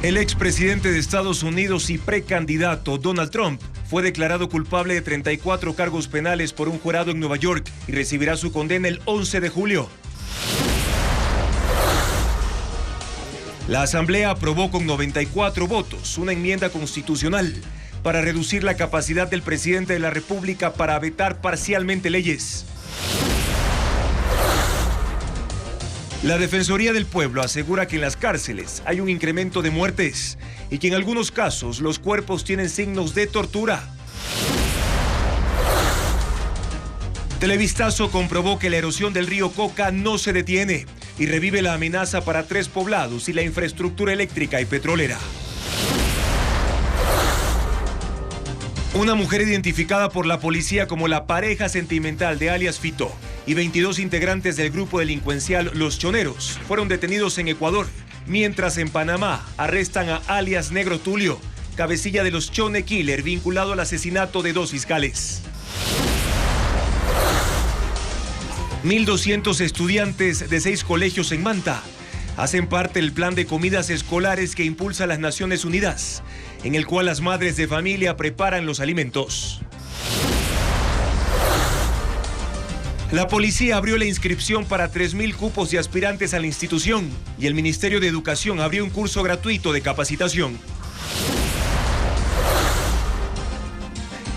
El expresidente de Estados Unidos y precandidato Donald Trump fue declarado culpable de 34 cargos penales por un jurado en Nueva York y recibirá su condena el 11 de julio. La Asamblea aprobó con 94 votos una enmienda constitucional para reducir la capacidad del presidente de la República para vetar parcialmente leyes. La Defensoría del Pueblo asegura que en las cárceles hay un incremento de muertes y que en algunos casos los cuerpos tienen signos de tortura. Televistazo comprobó que la erosión del río Coca no se detiene y revive la amenaza para 3 poblados y la infraestructura eléctrica y petrolera. Una mujer identificada por la policía como la pareja sentimental de alias Fito y 22 integrantes del grupo delincuencial Los Choneros fueron detenidos en Ecuador, mientras en Panamá arrestan a alias Negro Tulio, cabecilla de los Chone Killer, vinculado al asesinato de 2 fiscales. 1.200 estudiantes de 6 colegios en Manta hacen parte del plan de comidas escolares que impulsa las Naciones Unidas, en el cual las madres de familia preparan los alimentos. La policía abrió la inscripción para 3.000 cupos de aspirantes a la institución y el Ministerio de Educación abrió un curso gratuito de capacitación.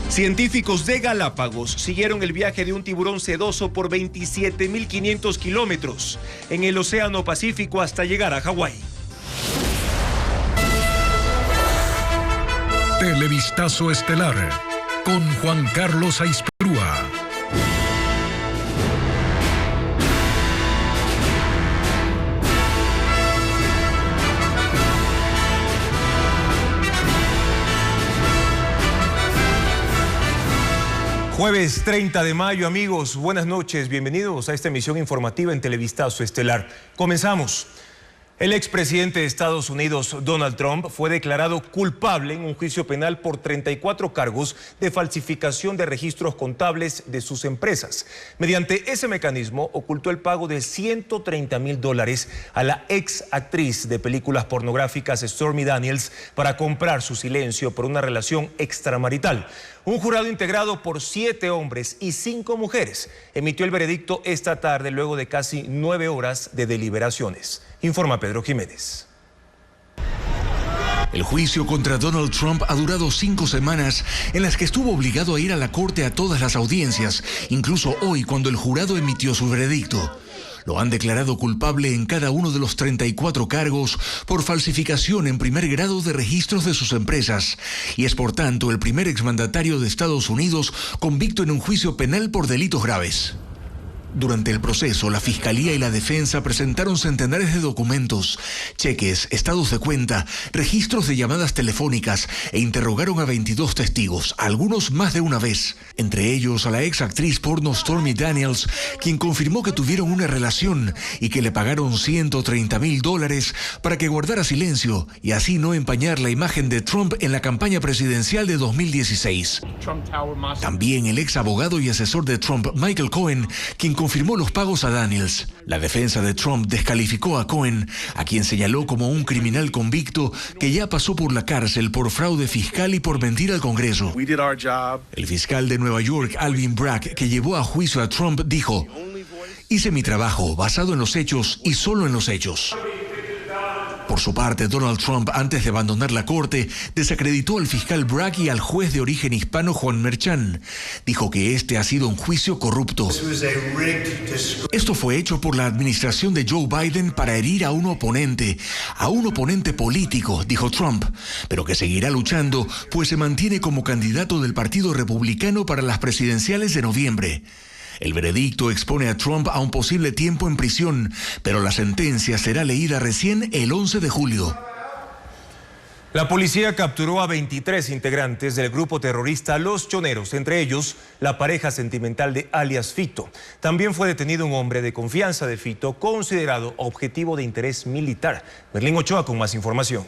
Científicos de Galápagos siguieron el viaje de un tiburón sedoso por 27.500 kilómetros en el Océano Pacífico hasta llegar a Hawái. Televistazo estelar con Juan Carlos Aispurúa. Jueves 30 de mayo, amigos, buenas noches, bienvenidos a esta emisión informativa en Televistazo Estelar. Comenzamos. El expresidente de Estados Unidos, Donald Trump, fue declarado culpable en un juicio penal por 34 cargos de falsificación de registros contables de sus empresas. Mediante ese mecanismo, ocultó el pago de $130.000 a la ex actriz de películas pornográficas Stormy Daniels para comprar su silencio por una relación extramarital. Un jurado integrado por 7 hombres y 5 mujeres emitió el veredicto esta tarde luego de casi 9 horas de deliberaciones. Informa Pedro Jiménez. El juicio contra Donald Trump ha durado 5 semanas en las que estuvo obligado a ir a la corte a todas las audiencias, incluso hoy cuando el jurado emitió su veredicto. Lo han declarado culpable en cada uno de los 34 cargos por falsificación en primer grado de registros de sus empresas y es por tanto el primer exmandatario de Estados Unidos convicto en un juicio penal por delitos graves. Durante el proceso, la Fiscalía y la Defensa presentaron centenares de documentos, cheques, estados de cuenta, registros de llamadas telefónicas e interrogaron a 22 testigos, algunos más de una vez. Entre ellos a la ex actriz porno Stormy Daniels, quien confirmó que tuvieron una relación y que le pagaron $130.000 para que guardara silencio y así no empañar la imagen de Trump en la campaña presidencial de 2016. También el ex abogado y asesor de Trump, Michael Cohen, quien confirmó los pagos a Daniels. La defensa de Trump descalificó a Cohen, a quien señaló como un criminal convicto que ya pasó por la cárcel por fraude fiscal y por mentir al Congreso. El fiscal de Nueva York, Alvin Bragg, que llevó a juicio a Trump, dijo: "Hice mi trabajo basado en los hechos y solo en los hechos". Por su parte, Donald Trump, antes de abandonar la corte, desacreditó al fiscal Bragg y al juez de origen hispano Juan Merchan. Dijo que este ha sido un juicio corrupto. Esto fue hecho por la administración de Joe Biden para herir a un oponente político, dijo Trump, pero que seguirá luchando, pues se mantiene como candidato del Partido Republicano para las presidenciales de noviembre. El veredicto expone a Trump a un posible tiempo en prisión, pero la sentencia será leída recién el 11 de julio. La policía capturó a 23 integrantes del grupo terrorista Los Choneros, entre ellos la pareja sentimental de alias Fito. También fue detenido un hombre de confianza de Fito, considerado objetivo de interés militar. Merlín Ochoa con más información.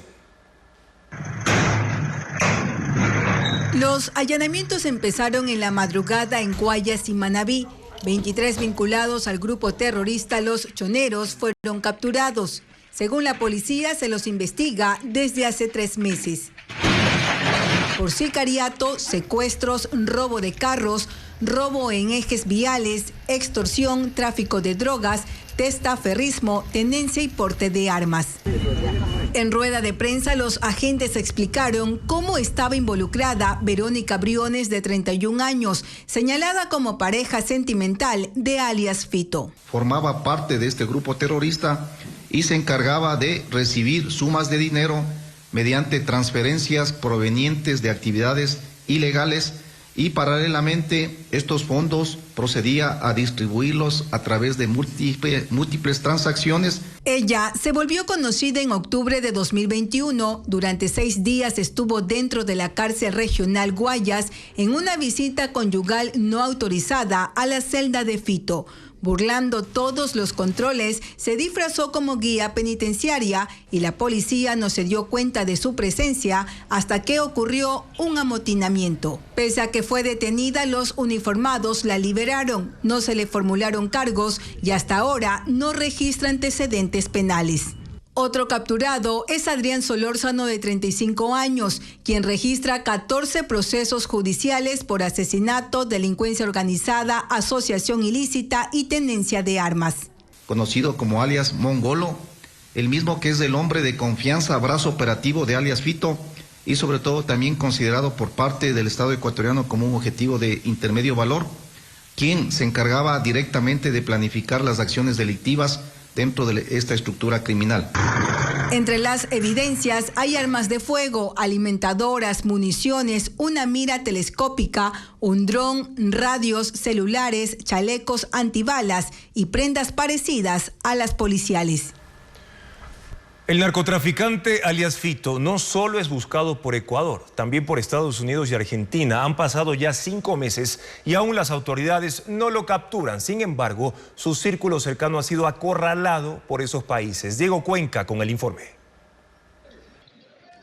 Los allanamientos empezaron en la madrugada en Guayas y Manabí. 23 vinculados al grupo terrorista Los Choneros fueron capturados. Según la policía, se los investiga desde hace 3 meses. Por sicariato, secuestros, robo de carros, robo en ejes viales, extorsión, tráfico de drogas, testaferrismo, tenencia y porte de armas. En rueda de prensa, los agentes explicaron cómo estaba involucrada Verónica Briones, de 31 años, señalada como pareja sentimental de alias Fito. Formaba parte de este grupo terrorista y se encargaba de recibir sumas de dinero mediante transferencias provenientes de actividades ilegales, y paralelamente estos fondos procedía a distribuirlos a través de múltiples transacciones. Ella se volvió conocida en octubre de 2021. Durante 6 días estuvo dentro de la cárcel regional Guayas en una visita conyugal no autorizada a la celda de Fito. Burlando todos los controles, se disfrazó como guía penitenciaria y la policía no se dio cuenta de su presencia hasta que ocurrió un amotinamiento. Pese a que fue detenida, los uniformados la liberaron. No se le formularon cargos y hasta ahora no registra antecedentes penales. Otro capturado es Adrián Solórzano, de 35 años, quien registra 14 procesos judiciales por asesinato, delincuencia organizada, asociación ilícita y tenencia de armas. Conocido como alias Mongolo, el mismo que es el hombre de confianza, brazo operativo de alias Fito, y sobre todo también considerado por parte del Estado ecuatoriano como un objetivo de intermedio valor, quien se encargaba directamente de planificar las acciones delictivas dentro de esta estructura criminal. Entre las evidencias hay armas de fuego, alimentadoras, municiones, una mira telescópica, un dron, radios, celulares, chalecos antibalas y prendas parecidas a las policiales. El narcotraficante alias Fito no solo es buscado por Ecuador, también por Estados Unidos y Argentina. Han pasado ya 5 meses y aún las autoridades no lo capturan. Sin embargo, su círculo cercano ha sido acorralado por esos países. Diego Cuenca con el informe.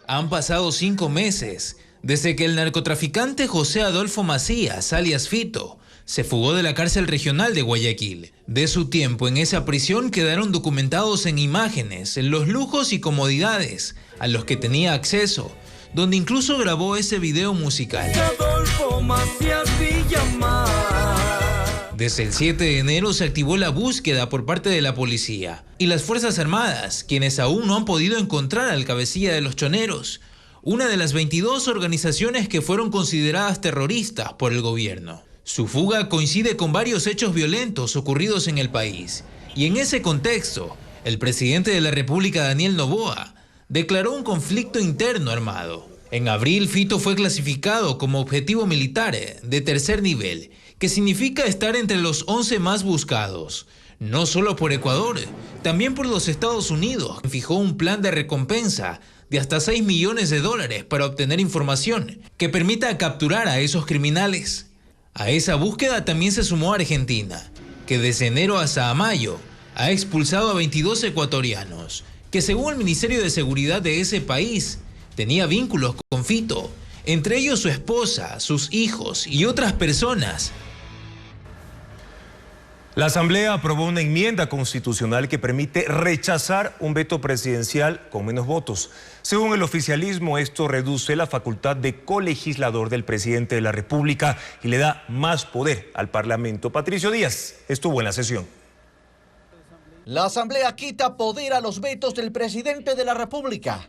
Han pasado 5 meses desde que el narcotraficante José Adolfo Macías, alias Fito, se fugó de la cárcel regional de Guayaquil. De su tiempo en esa prisión quedaron documentados en imágenes los lujos y comodidades a los que tenía acceso, donde incluso grabó ese video musical. Desde el 7 de enero se activó la búsqueda por parte de la policía y las Fuerzas Armadas, quienes aún no han podido encontrar al cabecilla de los choneros, una de las 22 organizaciones que fueron consideradas terroristas por el gobierno. Su fuga coincide con varios hechos violentos ocurridos en el país. Y en ese contexto, el presidente de la República, Daniel Noboa, declaró un conflicto interno armado. En abril, Fito fue clasificado como objetivo militar de tercer nivel, que significa estar entre los 11 más buscados. No solo por Ecuador, también por los Estados Unidos. Fijó un plan de recompensa de hasta $6 millones para obtener información que permita capturar a esos criminales. A esa búsqueda también se sumó Argentina, que desde enero hasta mayo ha expulsado a 22 ecuatorianos, que según el Ministerio de Seguridad de ese país, tenía vínculos con Fito, entre ellos su esposa, sus hijos y otras personas. La Asamblea aprobó una enmienda constitucional que permite rechazar un veto presidencial con menos votos. Según el oficialismo, esto reduce la facultad de colegislador del presidente de la República y le da más poder al Parlamento. Patricio Díaz estuvo en la sesión. La Asamblea quita poder a los vetos del presidente de la República.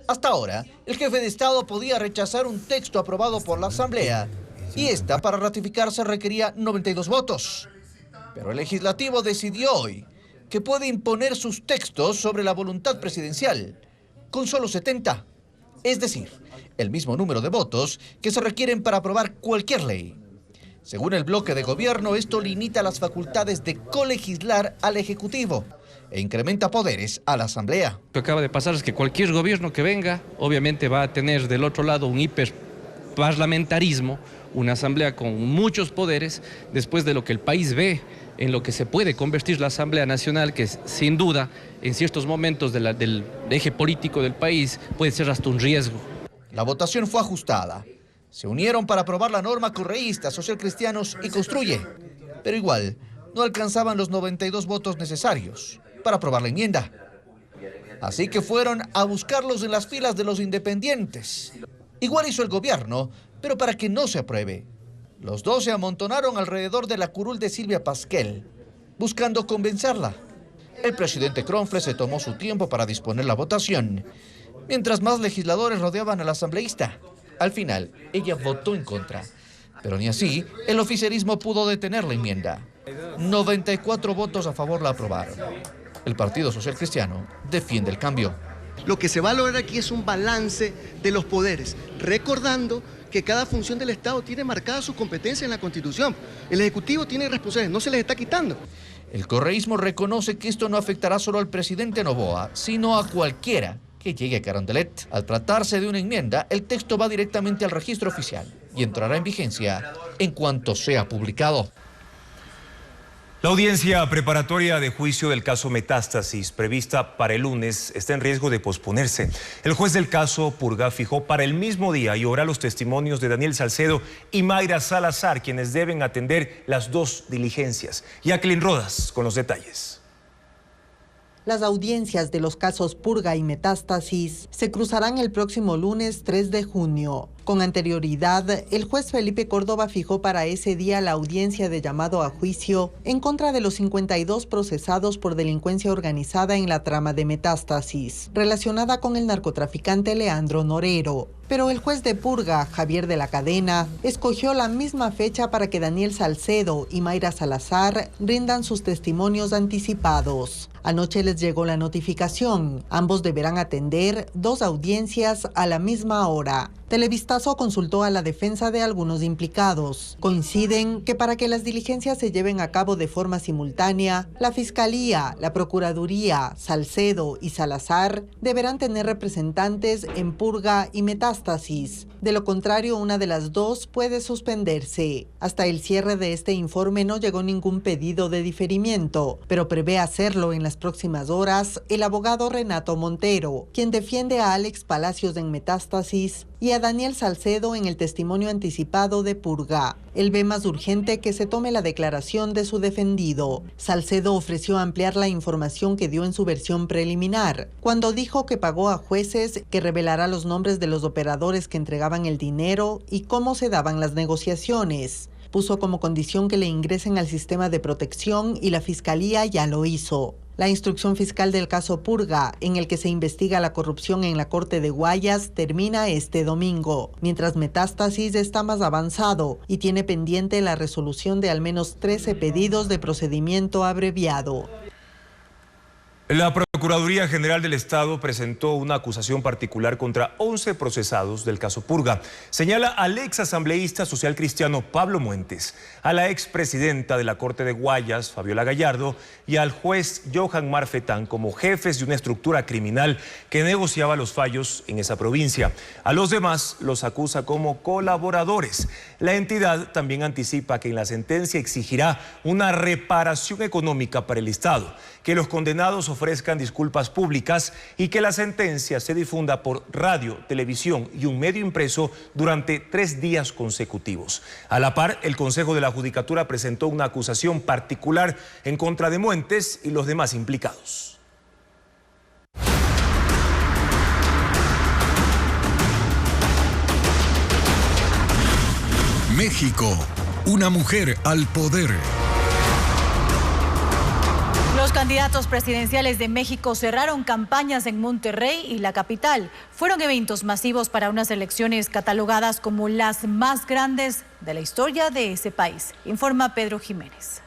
Hasta ahora, el jefe de Estado podía rechazar un texto aprobado por la Asamblea y esta, para ratificarse, requería 92 votos. Pero el legislativo decidió hoy que puede imponer sus textos sobre la voluntad presidencial con solo 70, es decir, el mismo número de votos que se requieren para aprobar cualquier ley. Según el bloque de gobierno, esto limita las facultades de colegislar al Ejecutivo e incrementa poderes a la Asamblea. Lo que acaba de pasar es que cualquier gobierno que venga, obviamente va a tener del otro lado un hiperparlamentarismo, una Asamblea con muchos poderes, después de lo que el país ve en lo que se puede convertir la Asamblea Nacional, que sin duda en ciertos momentos del eje político del país puede ser hasta un riesgo. La votación fue ajustada. Se unieron para aprobar la norma correísta, socialcristianos y Construye, pero igual no alcanzaban los 92 votos necesarios para aprobar la enmienda. Así que fueron a buscarlos en las filas de los independientes. Igual hizo el gobierno, pero para que no se apruebe. Los dos se amontonaron alrededor de la curul de Silvia Pasquel, buscando convencerla. El presidente Kronfle se tomó su tiempo para disponer la votación, mientras más legisladores rodeaban al asambleísta. Al final, ella votó en contra, pero ni así el oficialismo pudo detener la enmienda. 94 votos a favor la aprobaron. El Partido Social Cristiano defiende el cambio. Lo que se va a lograr aquí es un balance de los poderes, recordando que cada función del Estado tiene marcada su competencia en la Constitución. El Ejecutivo tiene responsabilidades, no se les está quitando. El correísmo reconoce que esto no afectará solo al presidente Noboa, sino a cualquiera que llegue a Carondelet. Al tratarse de una enmienda, el texto va directamente al registro oficial y entrará en vigencia en cuanto sea publicado. La audiencia preparatoria de juicio del caso Metástasis, prevista para el lunes, está en riesgo de posponerse. El juez del caso Purga fijó para el mismo día y hora los testimonios de Daniel Salcedo y Mayra Salazar, quienes deben atender las dos diligencias. Jacqueline Rodas con los detalles. Las audiencias de los casos Purga y Metástasis se cruzarán el próximo lunes 3 de junio. Con anterioridad, el juez Felipe Córdoba fijó para ese día la audiencia de llamado a juicio en contra de los 52 procesados por delincuencia organizada en la trama de Metástasis, relacionada con el narcotraficante Leandro Norero. Pero el juez de Purga, Javier de la Cadena, escogió la misma fecha para que Daniel Salcedo y Mayra Salazar rindan sus testimonios anticipados. Anoche les llegó la notificación. Ambos deberán atender dos audiencias a la misma hora. Televistazo consultó a la defensa de algunos implicados. Coinciden que para que las diligencias se lleven a cabo de forma simultánea, la Fiscalía, la Procuraduría, Salcedo y Salazar deberán tener representantes en Purga y Metástasis. De lo contrario, una de las dos puede suspenderse. Hasta el cierre de este informe no llegó ningún pedido de diferimiento, pero prevé hacerlo en las próximas horas el abogado Renato Montero, quien defiende a Alex Palacios en Metástasis y a Daniel Salcedo en el testimonio anticipado de Purga. Él ve más urgente que se tome la declaración de su defendido. Salcedo ofreció ampliar la información que dio en su versión preliminar, cuando dijo que pagó a jueces, que revelará los nombres de los operadores que entregaban el dinero y cómo se daban las negociaciones. Puso como condición que le ingresen al sistema de protección y la Fiscalía ya lo hizo. La instrucción fiscal del caso Purga, en el que se investiga la corrupción en la Corte de Guayas, termina este domingo, mientras Metástasis está más avanzado y tiene pendiente la resolución de al menos 13 pedidos de procedimiento abreviado. La Procuraduría General del Estado presentó una acusación particular contra 11 procesados del caso Purga. Señala al ex asambleísta social cristiano Pablo Muentes, a la expresidenta de la Corte de Guayas, Fabiola Gallardo, y al juez Johan Marfetán como jefes de una estructura criminal que negociaba los fallos en esa provincia. A los demás los acusa como colaboradores. La entidad también anticipa que en la sentencia exigirá una reparación económica para el Estado, que los condenados ofrezcan disculpas públicas y que la sentencia se difunda por radio, televisión y un medio impreso durante 3 días consecutivos. A la par, el Consejo de la Judicatura presentó una acusación particular en contra de Muentes y los demás implicados. México, una mujer al poder. Los candidatos presidenciales de México cerraron campañas en Monterrey y la capital. Fueron eventos masivos para unas elecciones catalogadas como las más grandes de la historia de ese país, informa Pedro Jiménez.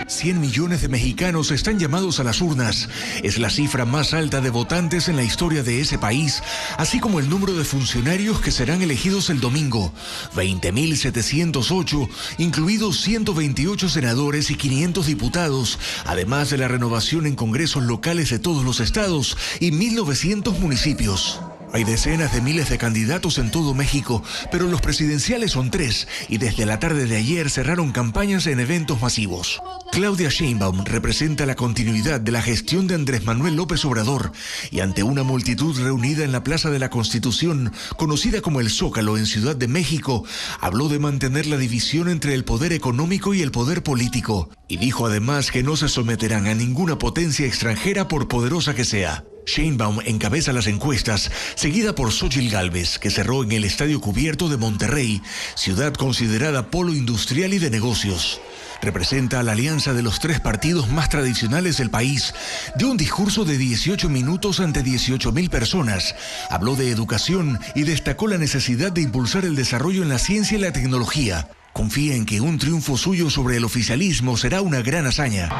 100 millones de mexicanos están llamados a las urnas. Es la cifra más alta de votantes en la historia de ese país, así como el número de funcionarios que serán elegidos el domingo. 20.708, incluidos 128 senadores y 500 diputados, además de la renovación en congresos locales de todos los estados y 1.900 municipios. Hay decenas de miles de candidatos en todo México, pero los presidenciales son 3 y desde la tarde de ayer cerraron campañas en eventos masivos. Claudia Sheinbaum representa la continuidad de la gestión de Andrés Manuel López Obrador y ante una multitud reunida en la Plaza de la Constitución, conocida como el Zócalo en Ciudad de México, habló de mantener la división entre el poder económico y el poder político y dijo además que no se someterán a ninguna potencia extranjera por poderosa que sea. Sheinbaum encabeza las encuestas, seguida por Xóchitl Gálvez, que cerró en el Estadio Cubierto de Monterrey, ciudad considerada polo industrial y de negocios. Representa a la alianza de los 3 partidos más tradicionales del país. Dio un discurso de 18 minutos ante 18,000 personas. Habló de educación y destacó la necesidad de impulsar el desarrollo en la ciencia y la tecnología. Confía en que un triunfo suyo sobre el oficialismo será una gran hazaña.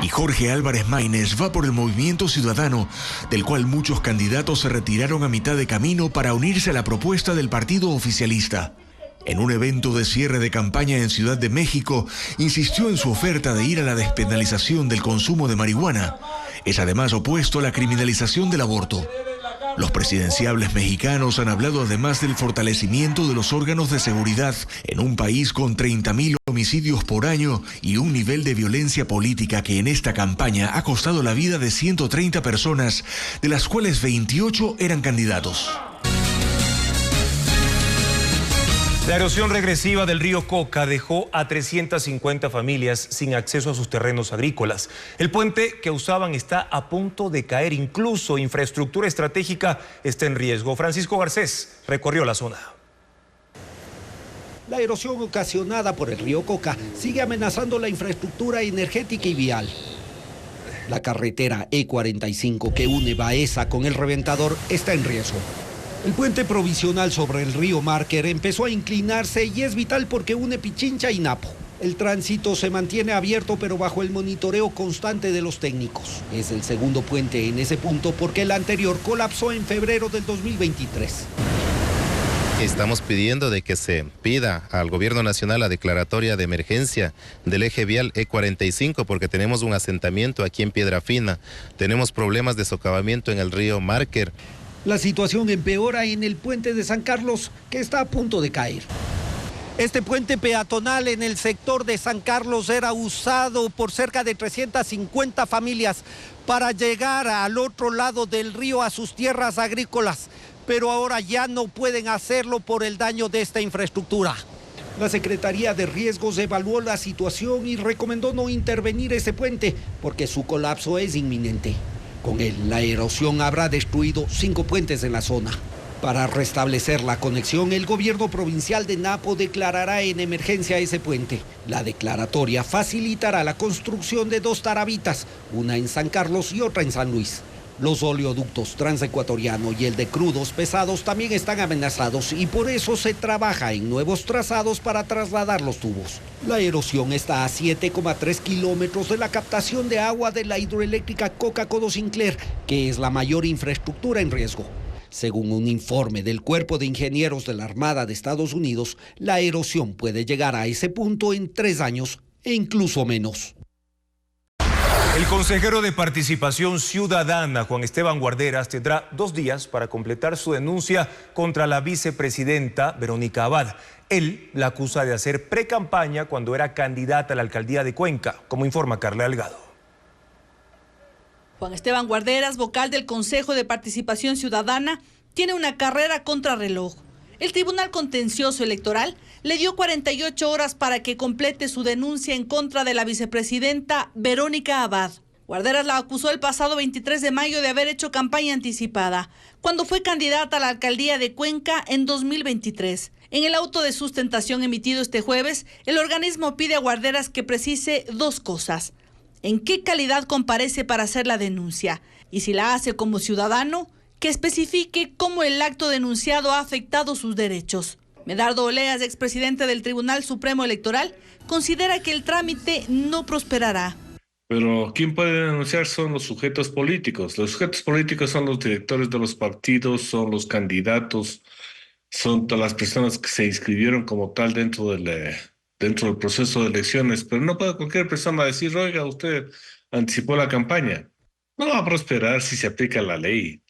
Y Jorge Álvarez Maínez va por el Movimiento Ciudadano, del cual muchos candidatos se retiraron a mitad de camino para unirse a la propuesta del partido oficialista. En un evento de cierre de campaña en Ciudad de México, insistió en su oferta de ir a la despenalización del consumo de marihuana. Es además opuesto a la criminalización del aborto. Los presidenciables mexicanos han hablado además del fortalecimiento de los órganos de seguridad en un país con 30,000 homicidios por año y un nivel de violencia política que en esta campaña ha costado la vida de 130 personas, de las cuales 28 eran candidatos. La erosión regresiva del río Coca dejó a 350 familias sin acceso a sus terrenos agrícolas. El puente que usaban está a punto de caer, incluso infraestructura estratégica está en riesgo. Francisco Garcés recorrió la zona. La erosión ocasionada por el río Coca sigue amenazando la infraestructura energética y vial. La carretera E45 que une Baeza con el Reventador está en riesgo. El puente provisional sobre el río Márquer empezó a inclinarse y es vital porque une Pichincha y Napo. El tránsito se mantiene abierto pero bajo el monitoreo constante de los técnicos. Es el segundo puente en ese punto porque el anterior colapsó en febrero del 2023. Estamos pidiendo de que se pida al gobierno nacional la declaratoria de emergencia del eje vial E45 porque tenemos un asentamiento aquí en Piedra Fina, tenemos problemas de socavamiento en el río Márquer. La situación empeora en el puente de San Carlos, que está a punto de caer. Este puente peatonal en el sector de San Carlos era usado por cerca de 350 familias para llegar al otro lado del río a sus tierras agrícolas, pero ahora ya no pueden hacerlo por el daño de esta infraestructura. La Secretaría de Riesgos evaluó la situación y recomendó no intervenir ese puente porque su colapso es inminente. Con él, la erosión habrá destruido 5 puentes en la zona. Para restablecer la conexión, el gobierno provincial de Napo declarará en emergencia ese puente. La declaratoria facilitará la construcción de 2 tarabitas, una en San Carlos y otra en San Luis. Los oleoductos Transecuatoriano y el de crudos pesados también están amenazados y por eso se trabaja en nuevos trazados para trasladar los tubos. La erosión está a 7,3 kilómetros de la captación de agua de la hidroeléctrica Coca-Codo Sinclair, que es la mayor infraestructura en riesgo. Según un informe del Cuerpo de Ingenieros de la Armada de Estados Unidos, la erosión puede llegar a ese punto en 3 años e incluso menos. El consejero de Participación Ciudadana, Juan Esteban Guarderas, tendrá 2 días para completar su denuncia contra la vicepresidenta Verónica Abad. Él la acusa de hacer precampaña cuando era candidata a la alcaldía de Cuenca, como informa Carla Delgado. Juan Esteban Guarderas, vocal del Consejo de Participación Ciudadana, tiene una carrera contrarreloj. El Tribunal Contencioso Electoral le dio 48 horas para que complete su denuncia en contra de la vicepresidenta Verónica Abad. Guarderas la acusó el pasado 23 de mayo de haber hecho campaña anticipada, cuando fue candidata a la alcaldía de Cuenca en 2023. En el auto de sustentación emitido este jueves, el organismo pide a Guarderas que precise 2 cosas. ¿En qué calidad comparece para hacer la denuncia? Y si la hace como ciudadano, que especifique cómo el acto denunciado ha afectado sus derechos. Medardo Oleas, expresidente del Tribunal Supremo Electoral, considera que el trámite no prosperará. Pero ¿quién puede denunciar? Son los sujetos políticos. Los sujetos políticos son los directores de los partidos, son los candidatos, son todas las personas que se inscribieron como tal dentro del proceso de elecciones. Pero no puede cualquier persona decir, oiga, usted anticipó la campaña. No va a prosperar si se aplica la ley.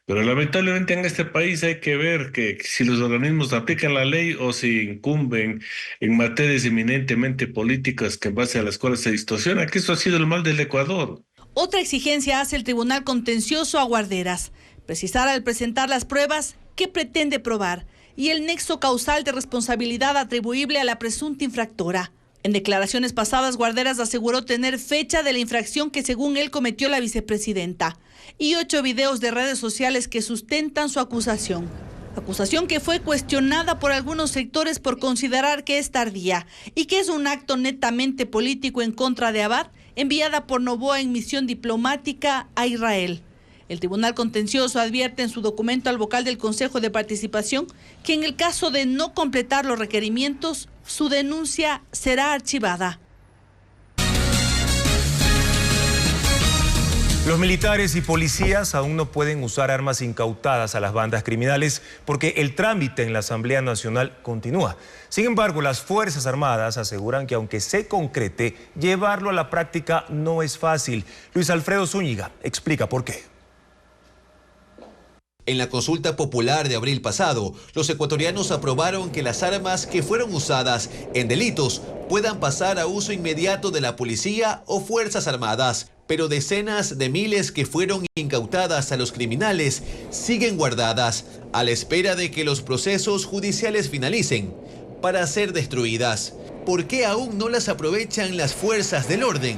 Pero lamentablemente en este país hay que ver que si los organismos aplican la ley o si incumben en materias eminentemente políticas que en base a las cuales se distorsiona, que eso ha sido el mal del Ecuador. Otra exigencia hace el Tribunal Contencioso a Guarderas: precisar al presentar las pruebas qué pretende probar y el nexo causal de responsabilidad atribuible a la presunta infractora. En declaraciones pasadas, Guarderas aseguró tener fecha de la infracción que según él cometió la vicepresidenta y 8 videos de redes sociales que sustentan su acusación. Acusación que fue cuestionada por algunos sectores por considerar que es tardía y que es un acto netamente político en contra de Abad, enviada por Noboa en misión diplomática a Israel. El Tribunal Contencioso advierte en su documento al vocal del Consejo de Participación que en el caso de no completar los requerimientos, su denuncia será archivada. Los militares y policías aún no pueden usar armas incautadas a las bandas criminales porque el trámite en la Asamblea Nacional continúa. Sin embargo, las Fuerzas Armadas aseguran que aunque se concrete, llevarlo a la práctica no es fácil. Luis Alfredo Zúñiga explica por qué. En la consulta popular de abril pasado, los ecuatorianos aprobaron que las armas que fueron usadas en delitos puedan pasar a uso inmediato de la policía o Fuerzas Armadas. Pero decenas de miles que fueron incautadas a los criminales siguen guardadas a la espera de que los procesos judiciales finalicen para ser destruidas. ¿Por qué aún no las aprovechan las fuerzas del orden?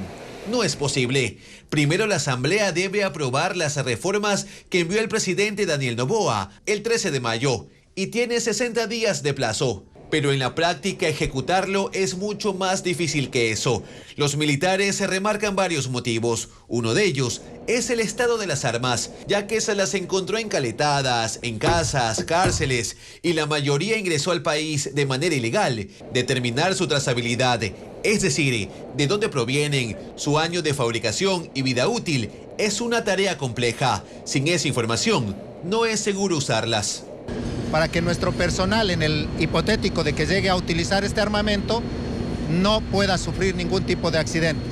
No es posible. Primero la Asamblea debe aprobar las reformas que envió el presidente Daniel Noboa el 13 de mayo y tiene 60 días de plazo. Pero en la práctica ejecutarlo es mucho más difícil que eso. Los militares se remarcan varios motivos. Uno de ellos es el estado de las armas, ya que se las encontró encaletadas, en casas, cárceles, y la mayoría ingresó al país de manera ilegal. Determinar su trazabilidad, es decir, de dónde provienen, su año de fabricación y vida útil, es una tarea compleja. Sin esa información, no es seguro usarlas. Para que nuestro personal, en el hipotético de que llegue a utilizar este armamento, no pueda sufrir ningún tipo de accidentes.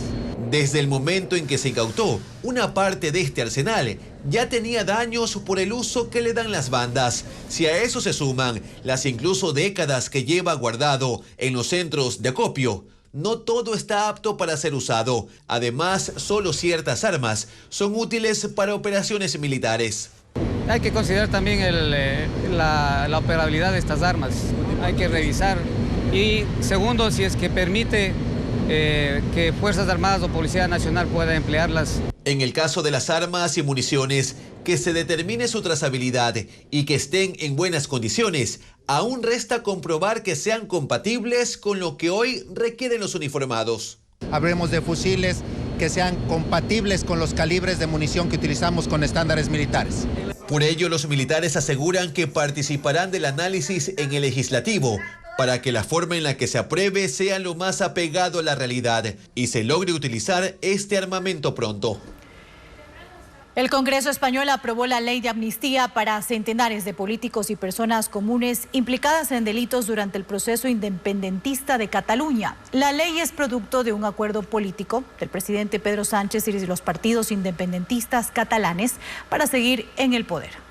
Desde el momento en que se incautó, una parte de este arsenal ya tenía daños por el uso que le dan las bandas. Si a eso se suman las incluso décadas que lleva guardado en los centros de acopio, no todo está apto para ser usado. Además, solo ciertas armas son útiles para operaciones militares. Hay que considerar también la operabilidad de estas armas. Hay que revisar. Y segundo, si es que permite que Fuerzas Armadas o Policía Nacional pueda emplearlas. En el caso de las armas y municiones, que se determine su trazabilidad y que estén en buenas condiciones. Aún resta comprobar que sean compatibles con lo que hoy requieren los uniformados. Hablemos de fusiles que sean compatibles con los calibres de munición que utilizamos con estándares militares. Por ello, los militares aseguran que participarán del análisis en el legislativo para que la forma en la que se apruebe sea lo más apegado a la realidad y se logre utilizar este armamento pronto. El Congreso español aprobó la ley de amnistía para centenares de políticos y personas comunes implicadas en delitos durante el proceso independentista de Cataluña. La ley es producto de un acuerdo político del presidente Pedro Sánchez y de los partidos independentistas catalanes para seguir en el poder.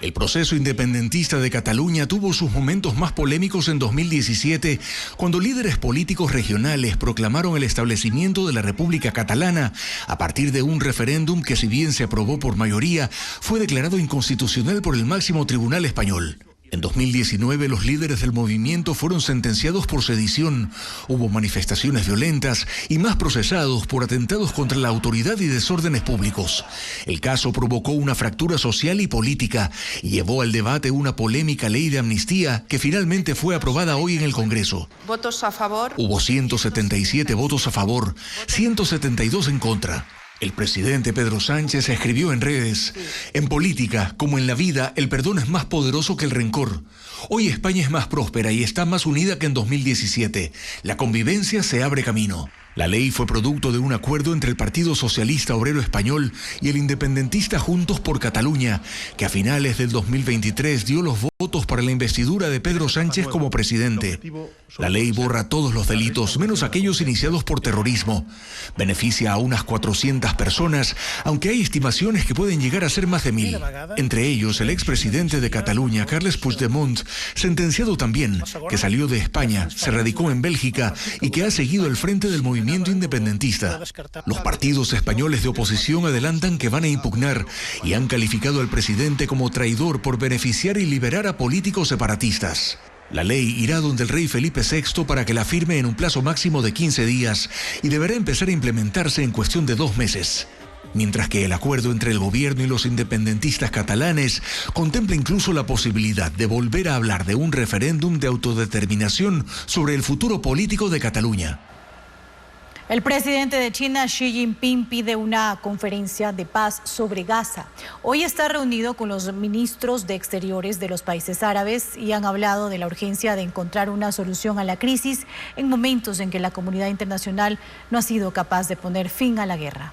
El proceso independentista de Cataluña tuvo sus momentos más polémicos en 2017, cuando líderes políticos regionales proclamaron el establecimiento de la República Catalana a partir de un referéndum que, si bien se aprobó por mayoría, fue declarado inconstitucional por el máximo tribunal español. En 2019, los líderes del movimiento fueron sentenciados por sedición. Hubo manifestaciones violentas y más procesados por atentados contra la autoridad y desórdenes públicos. El caso provocó una fractura social y política y llevó al debate una polémica ley de amnistía que finalmente fue aprobada hoy en el Congreso. ¿Votos a favor? Hubo 177 votos a favor, 172 en contra. El presidente Pedro Sánchez escribió en redes: en política, como en la vida, el perdón es más poderoso que el rencor. Hoy España es más próspera y está más unida que en 2017. La convivencia se abre camino. La ley fue producto de un acuerdo entre el Partido Socialista Obrero Español y el independentista Juntos por Cataluña, que a finales del 2023 dio los votos para la investidura de Pedro Sánchez como presidente. La ley borra todos los delitos, menos aquellos iniciados por terrorismo. Beneficia a unas 400 personas, aunque hay estimaciones que pueden llegar a ser más de 1000. Entre ellos, el expresidente de Cataluña, Carles Puigdemont, sentenciado también, que salió de España, se radicó en Bélgica y que ha seguido el frente del movimiento independentista. Los partidos españoles de oposición adelantan que van a impugnar y han calificado al presidente como traidor por beneficiar y liberar a políticos separatistas. La ley irá donde el rey Felipe VI para que la firme en un plazo máximo de 15 días y deberá empezar a implementarse en cuestión de 2 meses. Mientras que el acuerdo entre el gobierno y los independentistas catalanes contempla incluso la posibilidad de volver a hablar de un referéndum de autodeterminación sobre el futuro político de Cataluña. El presidente de China, Xi Jinping, pide una conferencia de paz sobre Gaza. Hoy está reunido con los ministros de Exteriores de los países árabes y han hablado de la urgencia de encontrar una solución a la crisis en momentos en que la comunidad internacional no ha sido capaz de poner fin a la guerra.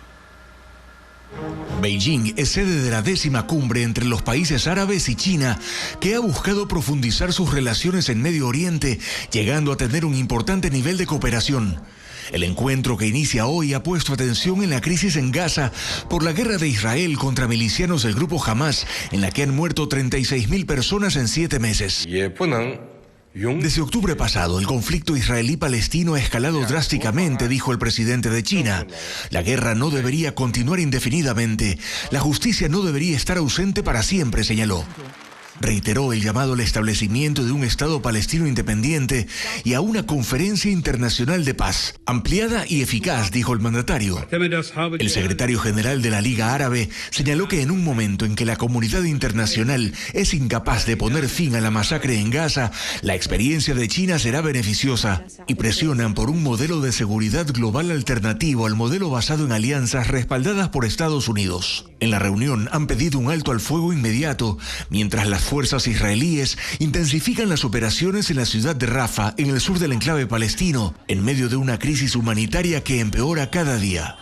Beijing es sede de la 10ª cumbre entre los países árabes y China, que ha buscado profundizar sus relaciones en Medio Oriente, llegando a tener un importante nivel de cooperación. El encuentro que inicia hoy ha puesto atención en la crisis en Gaza por la guerra de Israel contra milicianos del grupo Hamas, en la que han muerto 36.000 personas en 7 meses. Desde octubre pasado, el conflicto israelí-palestino ha escalado drásticamente, dijo el presidente de China. La guerra no debería continuar indefinidamente. La justicia no debería estar ausente para siempre, señaló. Reiteró el llamado al establecimiento de un Estado palestino independiente y a una conferencia internacional de paz, ampliada y eficaz, dijo el mandatario. El secretario general de la Liga Árabe señaló que en un momento en que la comunidad internacional es incapaz de poner fin a la masacre en Gaza, la experiencia de China será beneficiosa y presionan por un modelo de seguridad global alternativo al modelo basado en alianzas respaldadas por Estados Unidos. En la reunión han pedido un alto al fuego inmediato, mientras las fuerzas israelíes intensifican las operaciones en la ciudad de Rafah, en el sur del enclave palestino, en medio de una crisis humanitaria que empeora cada día.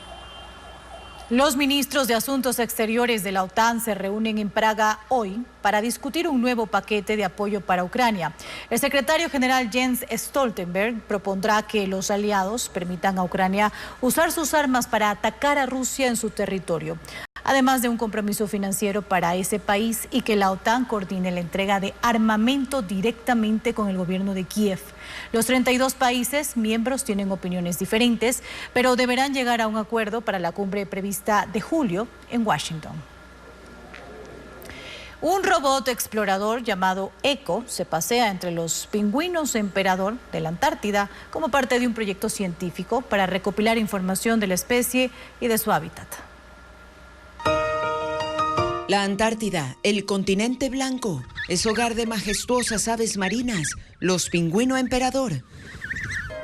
Los ministros de Asuntos Exteriores de la OTAN se reúnen en Praga hoy para discutir un nuevo paquete de apoyo para Ucrania. El secretario general Jens Stoltenberg propondrá que los aliados permitan a Ucrania usar sus armas para atacar a Rusia en su territorio, además de un compromiso financiero para ese país y que la OTAN coordine la entrega de armamento directamente con el gobierno de Kiev. Los 32 países miembros tienen opiniones diferentes, pero deberán llegar a un acuerdo para la cumbre prevista de julio en Washington. Un robot explorador llamado Echo se pasea entre los pingüinos emperador de la Antártida como parte de un proyecto científico para recopilar información de la especie y de su hábitat. La Antártida, el continente blanco, es hogar de majestuosas aves marinas, los pingüino emperador.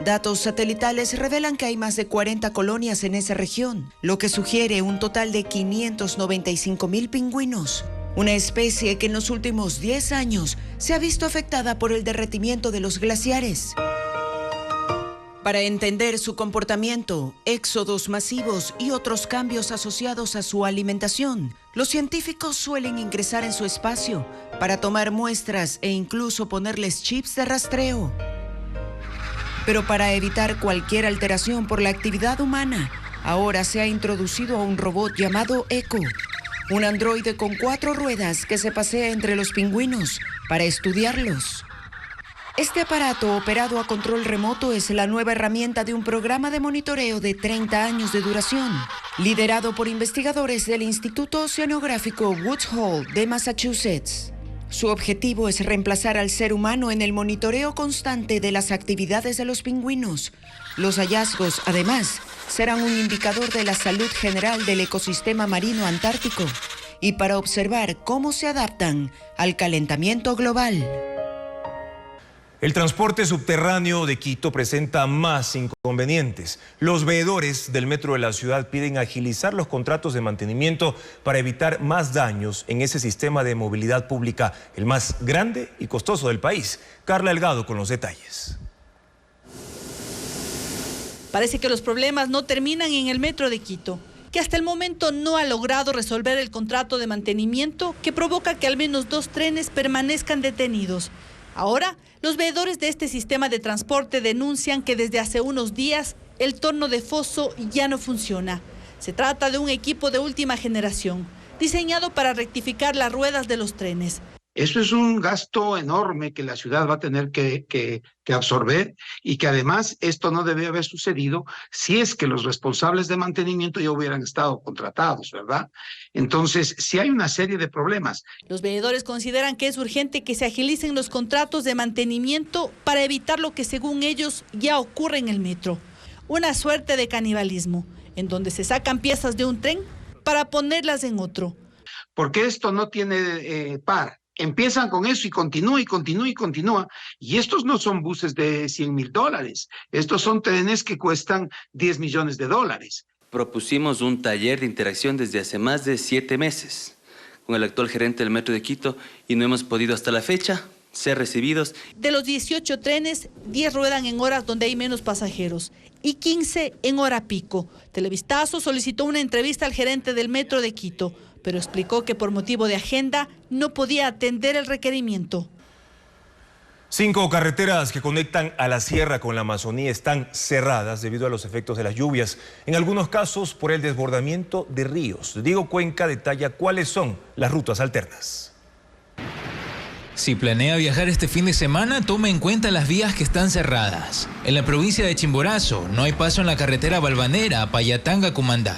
Datos satelitales revelan que hay más de 40 colonias en esa región, lo que sugiere un total de 595.000 pingüinos. Una especie que en los últimos 10 años se ha visto afectada por el derretimiento de los glaciares. Para entender su comportamiento, éxodos masivos y otros cambios asociados a su alimentación, los científicos suelen ingresar en su espacio para tomar muestras e incluso ponerles chips de rastreo. Pero para evitar cualquier alteración por la actividad humana, ahora se ha introducido a un robot llamado Echo, un androide con 4 ruedas que se pasea entre los pingüinos para estudiarlos. Este aparato, operado a control remoto, es la nueva herramienta de un programa de monitoreo de 30 años de duración, liderado por investigadores del Instituto Oceanográfico Woods Hole de Massachusetts. Su objetivo es reemplazar al ser humano en el monitoreo constante de las actividades de los pingüinos. Los hallazgos, además, serán un indicador de la salud general del ecosistema marino antártico y para observar cómo se adaptan al calentamiento global. El transporte subterráneo de Quito presenta más inconvenientes. Los veedores del metro de la ciudad piden agilizar los contratos de mantenimiento para evitar más daños en ese sistema de movilidad pública, el más grande y costoso del país. Carla Delgado con los detalles. Parece que los problemas no terminan en el Metro de Quito, que hasta el momento no ha logrado resolver el contrato de mantenimiento que provoca que al menos 2 trenes permanezcan detenidos. Ahora, los veedores de este sistema de transporte denuncian que desde hace unos días el torno de foso ya no funciona. Se trata de un equipo de última generación, diseñado para rectificar las ruedas de los trenes. Eso es un gasto enorme que la ciudad va a tener que absorber y que además esto no debe haber sucedido si es que los responsables de mantenimiento ya hubieran estado contratados, ¿verdad? Entonces, sí hay una serie de problemas. Los veedores consideran que es urgente que se agilicen los contratos de mantenimiento para evitar lo que según ellos ya ocurre en el metro. Una suerte de canibalismo, en donde se sacan piezas de un tren para ponerlas en otro. Porque esto no tiene par. Empiezan con eso y continúa y continúa y continúa. Y estos no son buses de $100,000. Estos son trenes que cuestan $10 millones. Propusimos un taller de interacción desde hace más de 7 meses con el actual gerente del Metro de Quito y no hemos podido hasta la fecha ser recibidos. De los 18 trenes, 10 ruedan en horas donde hay menos pasajeros y 15 en hora pico. Televistazo solicitó una entrevista al gerente del Metro de Quito, pero explicó que por motivo de agenda no podía atender el requerimiento. 5 carreteras que conectan a la sierra con la Amazonía están cerradas debido a los efectos de las lluvias, en algunos casos por el desbordamiento de ríos. Diego Cuenca detalla cuáles son las rutas alternas. Si planea viajar este fin de semana, tome en cuenta las vías que están cerradas. En la provincia de Chimborazo no hay paso en la carretera Balvanera a Payatanga-Cumandá,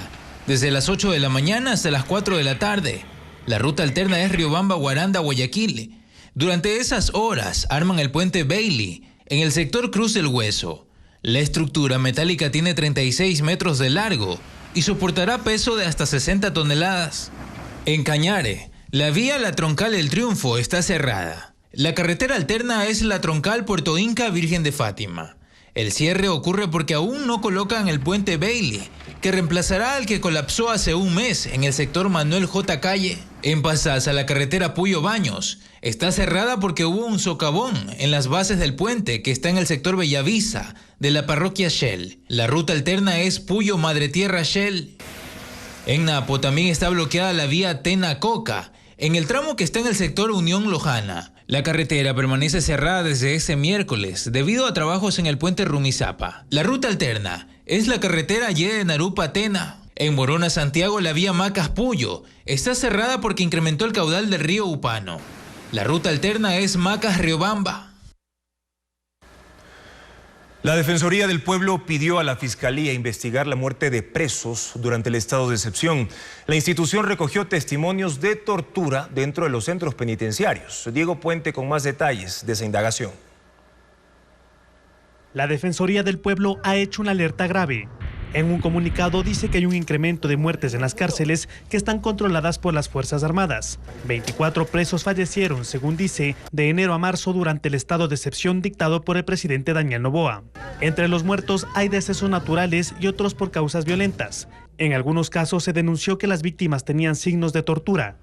desde las 8 de la mañana hasta las 4 de la tarde. La ruta alterna es Riobamba-Guaranda-Guayaquil. Durante esas horas arman el puente Bailey en el sector Cruz del Hueso. La estructura metálica tiene 36 metros de largo y soportará peso de hasta 60 toneladas. En Cañare, la vía La Troncal El Triunfo está cerrada. La carretera alterna es la Troncal Puerto Inca Virgen de Fátima. El cierre ocurre porque aún no colocan el puente Bailey, que reemplazará al que colapsó hace un mes en el sector Manuel J. Calle. En Pasaza, la carretera Puyo Baños está cerrada porque hubo un socavón en las bases del puente que está en el sector Bellavista de la parroquia Shell. La ruta alterna es Puyo Madre Tierra Shell. En Napo también está bloqueada la vía Tena-Coca, en el tramo que está en el sector Unión Lojana. La carretera permanece cerrada desde este miércoles debido a trabajos en el puente Rumizapa. La ruta alterna es la carretera Y de Narupa-Tena. En Morona, Santiago, la vía Macas-Puyo está cerrada porque incrementó el caudal del río Upano. La ruta alterna es Macas-Riobamba. La Defensoría del Pueblo pidió a la Fiscalía investigar la muerte de presos durante el estado de excepción. La institución recogió testimonios de tortura dentro de los centros penitenciarios. Diego Puente con más detalles de esa indagación. La Defensoría del Pueblo ha hecho una alerta grave. En un comunicado dice que hay un incremento de muertes en las cárceles que están controladas por las Fuerzas Armadas. 24 presos fallecieron, según dice, de enero a marzo durante el estado de excepción dictado por el presidente Daniel Noboa. Entre los muertos hay decesos naturales y otros por causas violentas. En algunos casos se denunció que las víctimas tenían signos de tortura.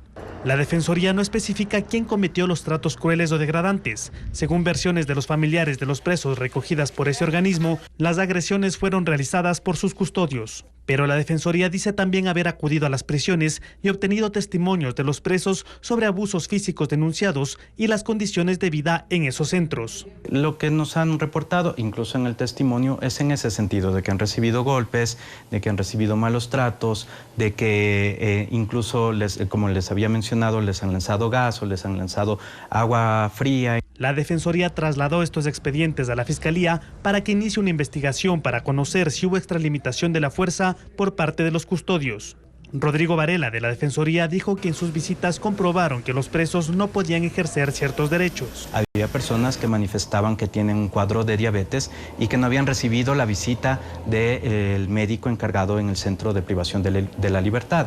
La Defensoría no especifica quién cometió los tratos crueles o degradantes. Según versiones de los familiares de los presos recogidas por ese organismo, las agresiones fueron realizadas por sus custodios. Pero la Defensoría dice también haber acudido a las prisiones y obtenido testimonios de los presos sobre abusos físicos denunciados y las condiciones de vida en esos centros. Lo que nos han reportado, incluso en el testimonio, es en ese sentido, de que han recibido golpes, de que han recibido malos tratos, de que incluso, como les había mencionado, les han lanzado gas o les han lanzado agua fría. La Defensoría trasladó estos expedientes a la Fiscalía para que inicie una investigación para conocer si hubo extralimitación de la fuerza por parte de los custodios. Rodrigo Varela, de la Defensoría, dijo que en sus visitas comprobaron que los presos no podían ejercer ciertos derechos. Había personas que manifestaban que tienen un cuadro de diabetes y que no habían recibido la visita del médico encargado en el centro de privación de la libertad.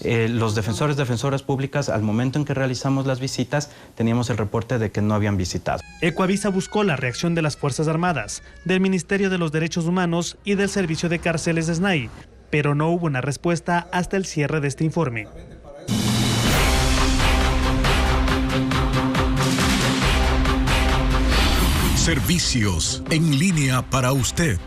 Los defensoras públicas, al momento en que realizamos las visitas, teníamos el reporte de que no habían visitado. Ecoavisa buscó la reacción de las Fuerzas Armadas, del Ministerio de los Derechos Humanos y del Servicio de Cárceles de SNAI, pero no hubo una respuesta hasta el cierre de este informe. Servicios en línea para usted.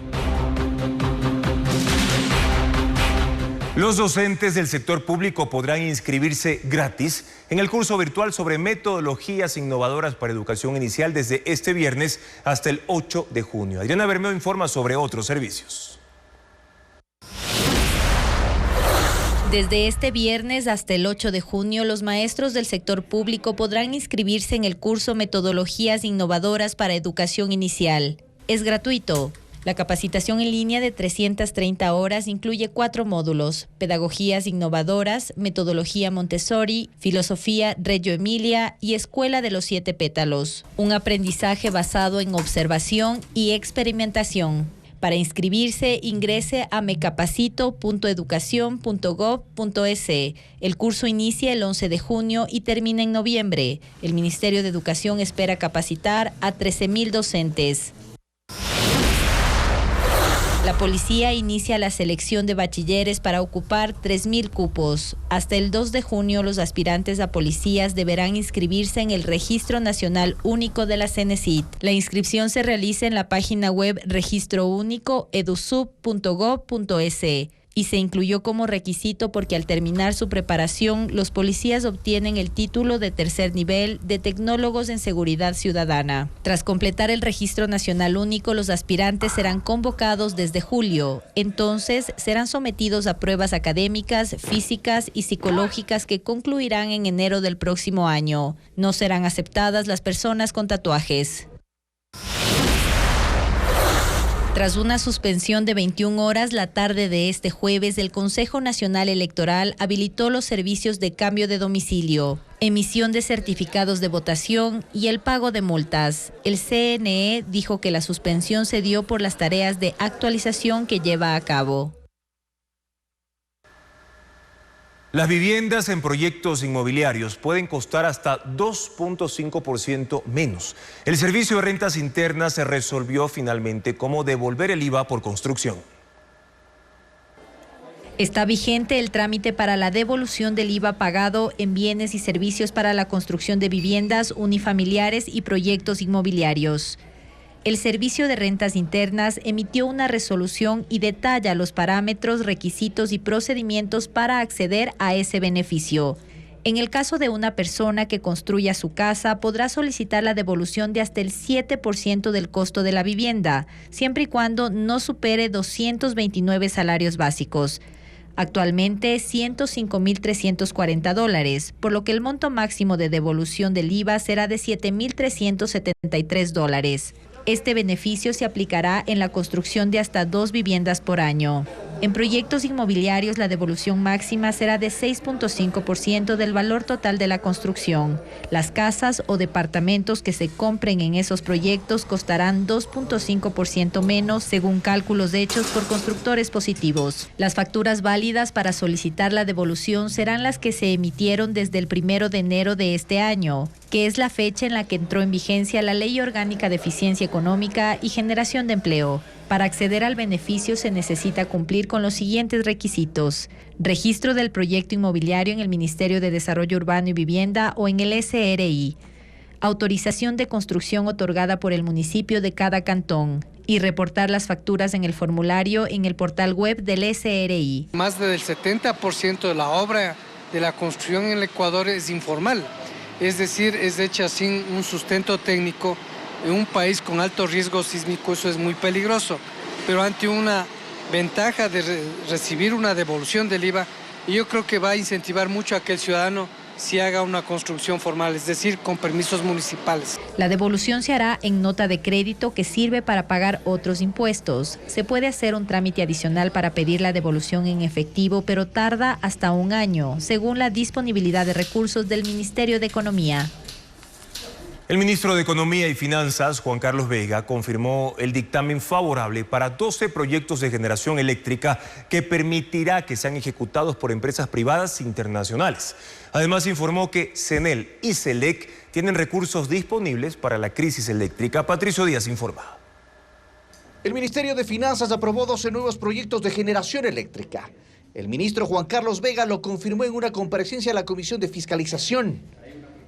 Los docentes del sector público podrán inscribirse gratis en el curso virtual sobre metodologías innovadoras para educación inicial desde este viernes hasta el 8 de junio. Adriana Bermeo informa sobre otros servicios. Desde este viernes hasta el 8 de junio, los maestros del sector público podrán inscribirse en el curso Metodologías Innovadoras para Educación Inicial. Es gratuito. La capacitación en línea de 330 horas incluye 4 módulos: Pedagogías Innovadoras, Metodología Montessori, Filosofía Reggio Emilia y Escuela de los 7 Pétalos. Un aprendizaje basado en observación y experimentación. Para inscribirse, ingrese a mecapacito.educacion.gov.es. El curso inicia el 11 de junio y termina en noviembre. El Ministerio de Educación espera capacitar a 13,000 docentes. La policía inicia la selección de bachilleres para ocupar 3,000 cupos. Hasta el 2 de junio, los aspirantes a policías deberán inscribirse en el Registro Nacional Único de la CENESID. La inscripción se realiza en la página web registrounicoedusub.gov.es y se incluyó como requisito porque al terminar su preparación, los policías obtienen el título de tercer nivel de tecnólogos en seguridad ciudadana. Tras completar el Registro Nacional Único, los aspirantes serán convocados desde julio. Entonces, serán sometidos a pruebas académicas, físicas y psicológicas que concluirán en enero del próximo año. No serán aceptadas las personas con tatuajes. Tras una suspensión de 21 horas la tarde de este jueves, el Consejo Nacional Electoral habilitó los servicios de cambio de domicilio, emisión de certificados de votación y el pago de multas. El CNE dijo que la suspensión se dio por las tareas de actualización que lleva a cabo. Las viviendas en proyectos inmobiliarios pueden costar hasta 2.5% menos. El Servicio de Rentas Internas se resolvió finalmente cómo devolver el IVA por construcción. Está vigente el trámite para la devolución del IVA pagado en bienes y servicios para la construcción de viviendas unifamiliares y proyectos inmobiliarios. El Servicio de Rentas Internas emitió una resolución y detalla los parámetros, requisitos y procedimientos para acceder a ese beneficio. En el caso de una persona que construya su casa, podrá solicitar la devolución de hasta el 7% del costo de la vivienda, siempre y cuando no supere 229 salarios básicos. Actualmente, $105,340, por lo que el monto máximo de devolución del IVA será de $7,373. Este beneficio se aplicará en la construcción de hasta 2 viviendas por año. En proyectos inmobiliarios, la devolución máxima será de 6.5% del valor total de la construcción. Las casas o departamentos que se compren en esos proyectos costarán 2.5% menos, según cálculos hechos por constructores positivos. Las facturas válidas para solicitar la devolución serán las que se emitieron desde el 1 de enero de este año, que es la fecha en la que entró en vigencia la Ley Orgánica de Eficiencia Económica y Generación de Empleo. Para acceder al beneficio se necesita cumplir con los siguientes requisitos: registro del proyecto inmobiliario en el Ministerio de Desarrollo Urbano y Vivienda o en el SRI, autorización de construcción otorgada por el municipio de cada cantón y reportar las facturas en el formulario en el portal web del SRI. Más del 70% de la obra de la construcción en el Ecuador es informal, es decir, es hecha sin un sustento técnico. En un país con alto riesgo sísmico eso es muy peligroso, pero ante una ventaja de recibir una devolución del IVA, yo creo que va a incentivar mucho a que el ciudadano si haga una construcción formal, es decir, con permisos municipales. La devolución se hará en nota de crédito que sirve para pagar otros impuestos. Se puede hacer un trámite adicional para pedir la devolución en efectivo, pero tarda hasta 1 año, según la disponibilidad de recursos del Ministerio de Economía. El ministro de Economía y Finanzas, Juan Carlos Vega, confirmó el dictamen favorable para 12 proyectos de generación eléctrica que permitirá que sean ejecutados por empresas privadas internacionales. Además, informó que CENEL y CELEC tienen recursos disponibles para la crisis eléctrica. Patricio Díaz informa. El Ministerio de Finanzas aprobó 12 nuevos proyectos de generación eléctrica. El ministro Juan Carlos Vega lo confirmó en una comparecencia a la Comisión de Fiscalización.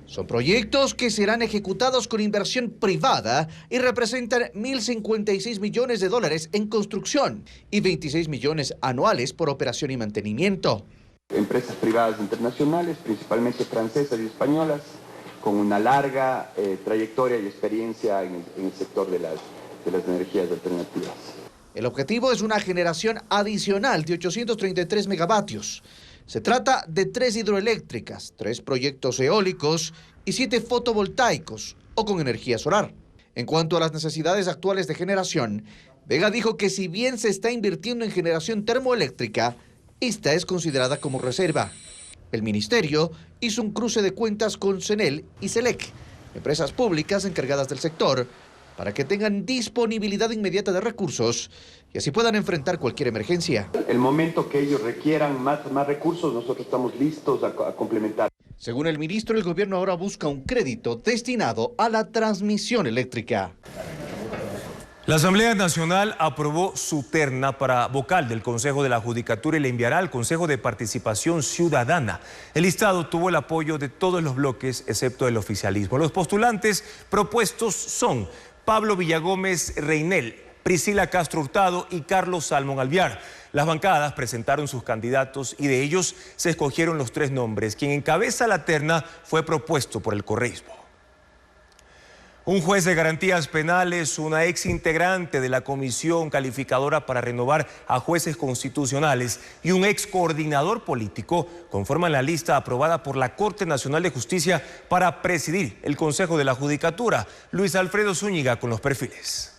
Son proyectos que serán ejecutados con inversión privada y representan 1.056 millones de dólares en construcción y 26 millones anuales por operación y mantenimiento. Empresas privadas internacionales, principalmente francesas y españolas, con una larga trayectoria y experiencia en el sector de las energías alternativas. El objetivo es una generación adicional de 833 megavatios. Se trata de 3 hidroeléctricas, 3 proyectos eólicos y 7 fotovoltaicos o con energía solar. En cuanto a las necesidades actuales de generación, Vega dijo que si bien se está invirtiendo en generación termoeléctrica, esta es considerada como reserva. El ministerio hizo un cruce de cuentas con CENEL y CELEC, empresas públicas encargadas del sector, para que tengan disponibilidad inmediata de recursos y así puedan enfrentar cualquier emergencia. El momento que ellos requieran más recursos, nosotros estamos listos a complementar. Según el ministro, el gobierno ahora busca un crédito destinado a la transmisión eléctrica. La Asamblea Nacional aprobó su terna para vocal del Consejo de la Judicatura y la enviará al Consejo de Participación Ciudadana. El listado tuvo el apoyo de todos los bloques, excepto el oficialismo. Los postulantes propuestos son Pablo Villagómez Reinel, Priscila Castro Hurtado y Carlos Salmón Alviar. Las bancadas presentaron sus candidatos y de ellos se escogieron los 3 nombres. Quien encabeza la terna fue propuesto por el correísmo. Un juez de garantías penales, una ex integrante de la comisión calificadora para renovar a jueces constitucionales y un ex coordinador político conforman la lista aprobada por la Corte Nacional de Justicia para presidir el Consejo de la Judicatura. Luis Alfredo Zúñiga con los perfiles.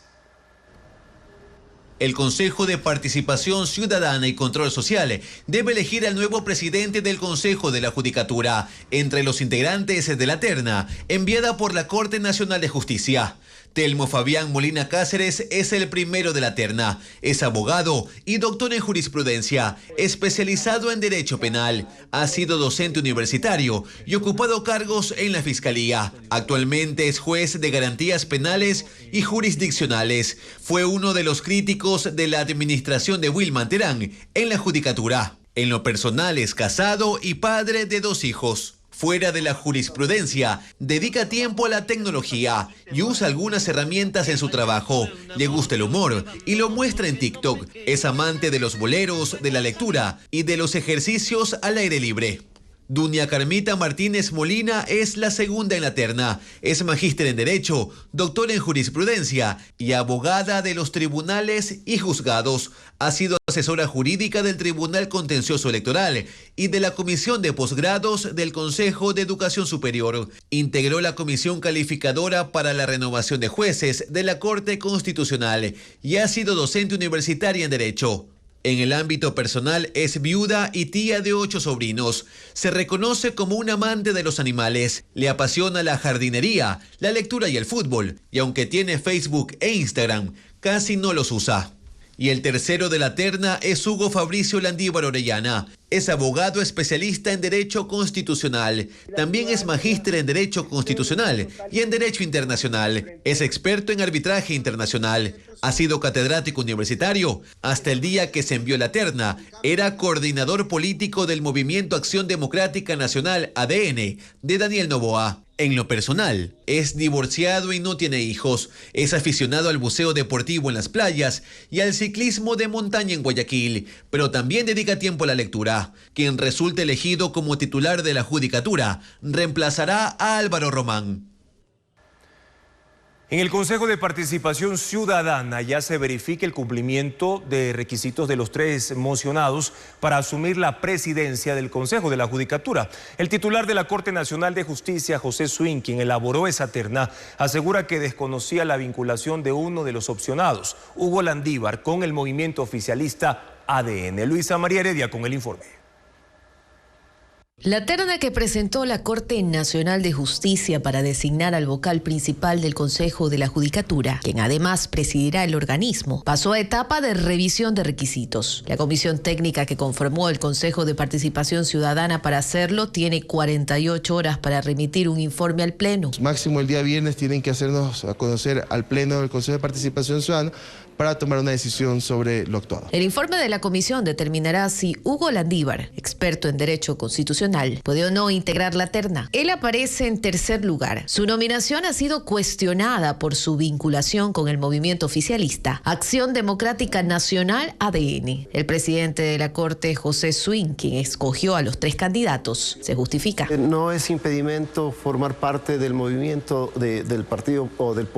El Consejo de Participación Ciudadana y Control Social debe elegir al nuevo presidente del Consejo de la Judicatura entre los integrantes de la terna enviada por la Corte Nacional de Justicia. Telmo Fabián Molina Cáceres es el primero de la terna. Es abogado y doctor en jurisprudencia, especializado en Derecho Penal. Ha sido docente universitario y ocupado cargos en la Fiscalía. Actualmente es juez de garantías penales y jurisdiccionales. Fue uno de los críticos de la administración de Wilman Terán en la Judicatura. En lo personal es casado y padre de 2 hijos. Fuera de la jurisprudencia, dedica tiempo a la tecnología y usa algunas herramientas en su trabajo. Le gusta el humor y lo muestra en TikTok. Es amante de los boleros, de la lectura y de los ejercicios al aire libre. Dunia Carmita Martínez Molina es la segunda en la terna. Es magíster en Derecho, doctor en Jurisprudencia y abogada de los tribunales y juzgados. Ha sido asesora jurídica del Tribunal Contencioso Electoral y de la Comisión de Posgrados del Consejo de Educación Superior. Integró la Comisión Calificadora para la Renovación de Jueces de la Corte Constitucional y ha sido docente universitaria en Derecho. En el ámbito personal es viuda y tía de 8 sobrinos. Se reconoce como un amante de los animales. Le apasiona la jardinería, la lectura y el fútbol. Y aunque tiene Facebook e Instagram, casi no los usa. Y el tercero de la terna es Hugo Fabricio Landívar Orellana. Es abogado especialista en Derecho Constitucional. También es magíster en Derecho Constitucional y en Derecho Internacional. Es experto en arbitraje internacional. Ha sido catedrático universitario. Hasta el día que se envió la terna, era coordinador político del Movimiento Acción Democrática Nacional, ADN, de Daniel Noboa. En lo personal, es divorciado y no tiene hijos. Es aficionado al buceo deportivo en las playas y al ciclismo de montaña en Guayaquil, pero también dedica tiempo a la lectura. Quien resulte elegido como titular de la Judicatura reemplazará a Álvaro Román. En el Consejo de Participación Ciudadana ya se verifica el cumplimiento de requisitos de los 3 mencionados para asumir la presidencia del Consejo de la Judicatura. El titular de la Corte Nacional de Justicia, José Swin, quien elaboró esa terna, asegura que desconocía la vinculación de uno de los opcionados, Hugo Landívar, con el movimiento oficialista ADN. Luisa María Heredia con el informe. La terna que presentó la Corte Nacional de Justicia para designar al vocal principal del Consejo de la Judicatura, quien además presidirá el organismo, pasó a etapa de revisión de requisitos. La comisión técnica que conformó el Consejo de Participación Ciudadana para hacerlo tiene 48 horas para remitir un informe al Pleno. Máximo el día viernes tienen que hacernos a conocer al Pleno del Consejo de Participación Ciudadana para tomar una decisión sobre lo actuado. El informe de la comisión determinará si Hugo Landívar, experto en derecho constitucional, puede o no integrar la terna. Él aparece en tercer lugar. Su nominación ha sido cuestionada por su vinculación con el movimiento oficialista Acción Democrática Nacional ADN. El presidente de la Corte, José Swing, quien escogió a los 3 candidatos, se justifica. No es impedimento formar parte del movimiento del partido o del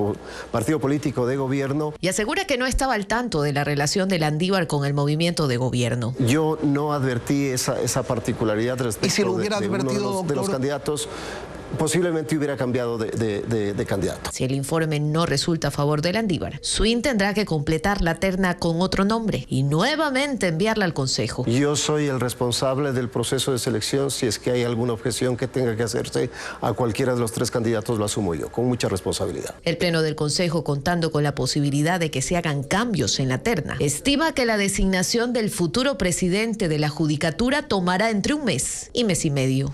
partido político de gobierno. Y asegura que no estaba al tanto de la relación de Landívar con el movimiento de gobierno. Yo no advertí esa particularidad respecto ¿Y si lo hubiera advertido, de los candidatos? Posiblemente hubiera cambiado de candidato. Si el informe no resulta a favor de Landívar, Swing tendrá que completar la terna con otro nombre y nuevamente enviarla al Consejo. Yo soy el responsable del proceso de selección. Si es que hay alguna objeción que tenga que hacerse a cualquiera de los 3 candidatos, lo asumo yo, con mucha responsabilidad. El Pleno del Consejo, contando con la posibilidad de que se hagan cambios en la terna, estima que la designación del futuro presidente de la Judicatura tomará entre 1 mes y mes y medio.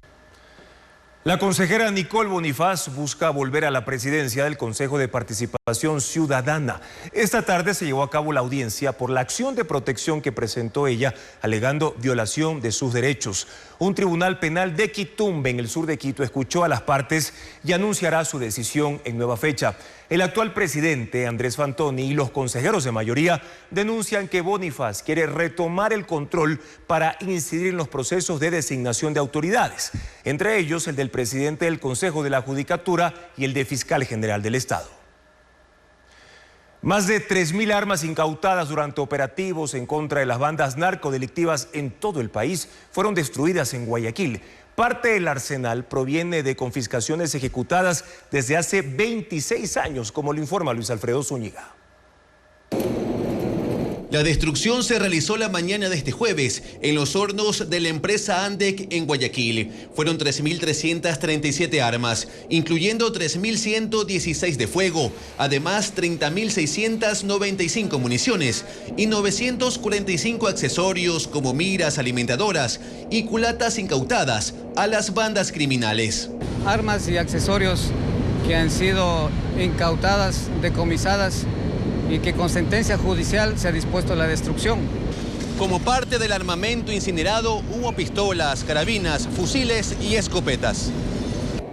La consejera Nicole Bonifaz busca volver a la presidencia del Consejo de Participación Ciudadana. Esta tarde se llevó a cabo la audiencia por la acción de protección que presentó ella, alegando violación de sus derechos. Un tribunal penal de Quitumbe, en el sur de Quito, escuchó a las partes y anunciará su decisión en nueva fecha. El actual presidente, Andrés Fantoni, y los consejeros de mayoría denuncian que Bonifaz quiere retomar el control para incidir en los procesos de designación de autoridades, entre ellos el del presidente del Consejo de la Judicatura y el de Fiscal General del Estado. Más de 3.000 armas incautadas durante operativos en contra de las bandas narcodelictivas en todo el país fueron destruidas en Guayaquil. Parte del arsenal proviene de confiscaciones ejecutadas desde hace 26 años, como lo informa Luis Alfredo Zúñiga. La destrucción se realizó la mañana de este jueves en los hornos de la empresa Andec en Guayaquil. Fueron 3.337 armas, incluyendo 3.116 de fuego, además 30.695 municiones y 945 accesorios como miras alimentadoras y culatas incautadas a las bandas criminales. Armas y accesorios que han sido incautadas, decomisadas, y que con sentencia judicial se ha dispuesto la destrucción. Como parte del armamento incinerado hubo pistolas, carabinas, fusiles y escopetas.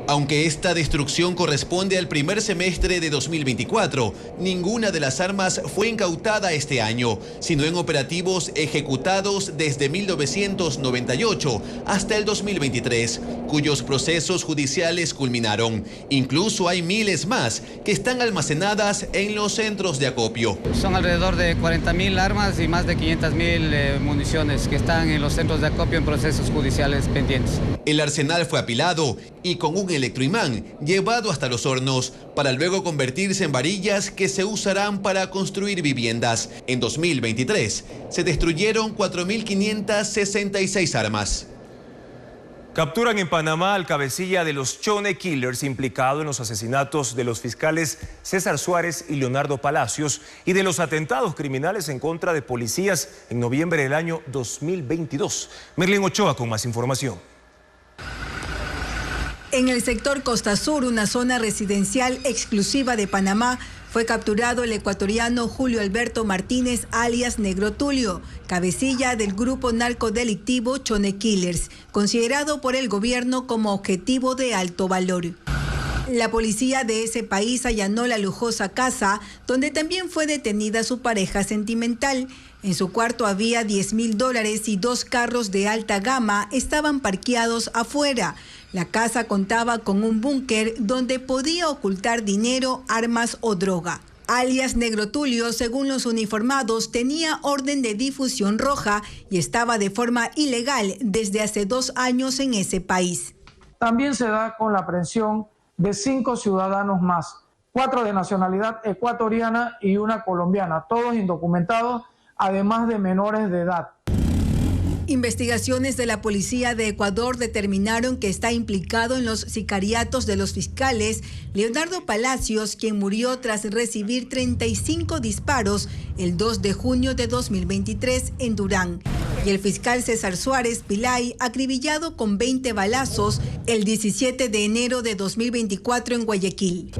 Aunque esta destrucción corresponde al primer semestre de 2024, ninguna de las armas fue incautada este año, sino en operativos ejecutados desde 1998 hasta el 2023, cuyos procesos judiciales culminaron. Incluso hay miles más que están almacenadas en los centros de acopio. Son alrededor de 40.000 armas y más de 500.000 municiones que están en los centros de acopio en procesos judiciales pendientes. El arsenal fue apilado y con un electroimán llevado hasta los hornos para luego convertirse en varillas que se usarán para construir viviendas. En 2023 se destruyeron 4.566 armas. Capturan en Panamá al cabecilla de los Chone Killers implicado en los asesinatos de los fiscales César Suárez y Leonardo Palacios y de los atentados criminales en contra de policías en noviembre del año 2022. Merlin Ochoa con más información. En el sector Costa Sur, una zona residencial exclusiva de Panamá, fue capturado el ecuatoriano Julio Alberto Martínez, alias Negro Tulio, cabecilla del grupo narcodelictivo Chone Killers, considerado por el gobierno como objetivo de alto valor. La policía de ese país allanó la lujosa casa, donde también fue detenida su pareja sentimental. En su cuarto había $10.000 y 2 carros de alta gama estaban parqueados afuera. La casa contaba con un búnker donde podía ocultar dinero, armas o droga. Alias Negro Tulio, según los uniformados, tenía orden de difusión roja y estaba de forma ilegal desde hace 2 años en ese país. También se da con la aprehensión de 5 ciudadanos más, 4 de nacionalidad ecuatoriana y 1 colombiana, todos indocumentados, además de menores de edad. Investigaciones de la policía de Ecuador determinaron que está implicado en los sicariatos de los fiscales Leonardo Palacios, quien murió tras recibir 35 disparos el 2 de junio de 2023 en Durán. y el fiscal César Suárez Pilay acribillado con 20 balazos el 17 de enero de 2024 en Guayaquil.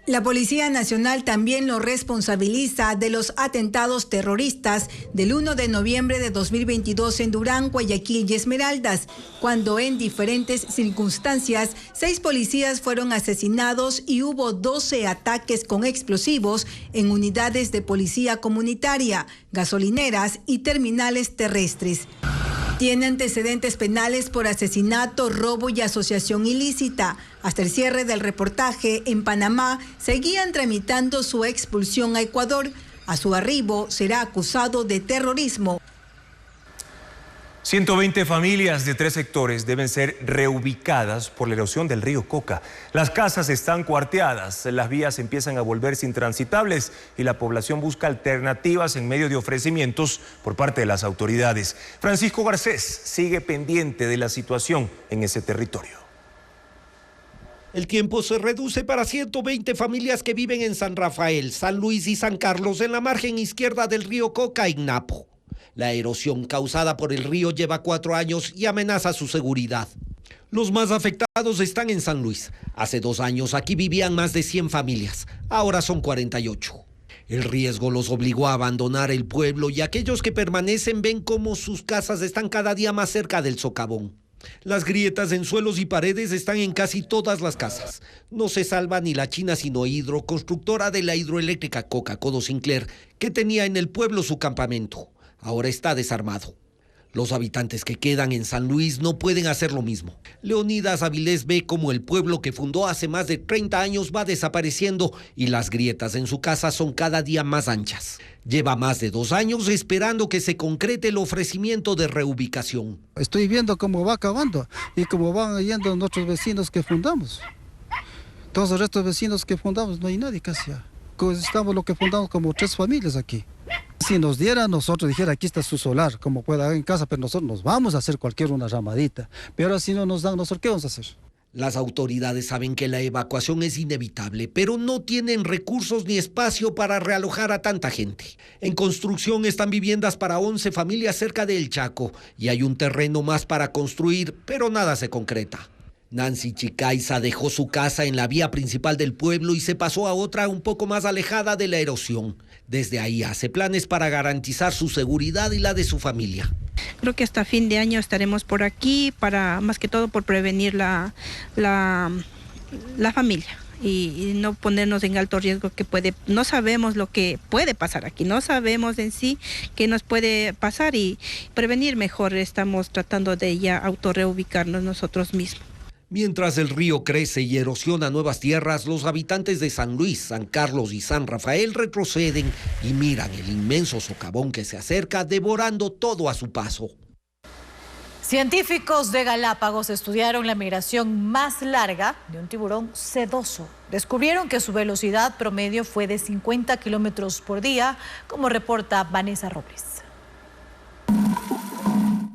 La Policía Nacional también lo responsabiliza de los atentados terroristas del 1 de noviembre de 2022 en Durán, Guayaquil y Esmeraldas, cuando en diferentes circunstancias 6 policías fueron asesinados y hubo 12 ataques con explosivos en unidades de policía comunitaria, gasolineras y terminales terrestres. Tiene antecedentes penales por asesinato, robo y asociación ilícita. Hasta el cierre del reportaje, en Panamá seguían tramitando su expulsión a Ecuador. A su arribo será acusado de terrorismo. 120 familias de 3 sectores deben ser reubicadas por la erosión del río Coca. Las casas están cuarteadas, las vías empiezan a volverse intransitables y la población busca alternativas en medio de ofrecimientos por parte de las autoridades. Francisco Garcés sigue pendiente de la situación en ese territorio. El tiempo se reduce para 120 familias que viven en San Rafael, San Luis y San Carlos, en la margen izquierda del río Coca en Napo. La erosión causada por el río lleva 4 años y amenaza su seguridad. Los más afectados están en San Luis. Hace 2 años aquí vivían más de 100 familias, ahora son 48. El riesgo los obligó a abandonar el pueblo y aquellos que permanecen ven cómo sus casas están cada día más cerca del socavón. Las grietas en suelos y paredes están en casi todas las casas. No se salva ni la China Sinohidro, constructora de la hidroeléctrica Coca-Codo Sinclair, que tenía en el pueblo su campamento. Ahora está desarmado. Los habitantes que quedan en San Luis no pueden hacer lo mismo. Leonidas Avilés ve cómo el pueblo que fundó hace más de 30 años va desapareciendo y las grietas en su casa son cada día más anchas. Lleva más de 2 años esperando que se concrete el ofrecimiento de reubicación. Estoy viendo cómo va acabando y cómo van yendo nuestros vecinos que fundamos. Todos los restos de vecinos que fundamos no hay nadie casi. Estamos lo que fundamos como 3 familias aquí. Si nos diera, nosotros dijera, aquí está su solar, como pueda haber en casa, pero nosotros nos vamos a hacer una ramadita. Pero ahora si no nos dan, ¿nosotros qué vamos a hacer? Las autoridades saben que la evacuación es inevitable, pero no tienen recursos ni espacio para realojar a tanta gente. En construcción están viviendas para 11 familias cerca de El Chaco y hay un terreno más para construir, pero nada se concreta. Nancy Chicaiza dejó su casa en la vía principal del pueblo y se pasó a otra un poco más alejada de la erosión. Desde ahí hace planes para garantizar su seguridad y la de su familia. Creo que hasta fin de año estaremos por aquí, para más que todo por prevenir la familia y no ponernos en alto riesgo no sabemos lo que puede pasar aquí, no sabemos en sí qué nos puede pasar y prevenir mejor. Estamos tratando de ya autorreubicarnos nosotros mismos. Mientras el río crece y erosiona nuevas tierras, los habitantes de San Luis, San Carlos y San Rafael retroceden y miran el inmenso socavón que se acerca, devorando todo a su paso. Científicos de Galápagos estudiaron la migración más larga de un tiburón sedoso. Descubrieron que su velocidad promedio fue de 50 kilómetros por día, como reporta Vanessa Robles.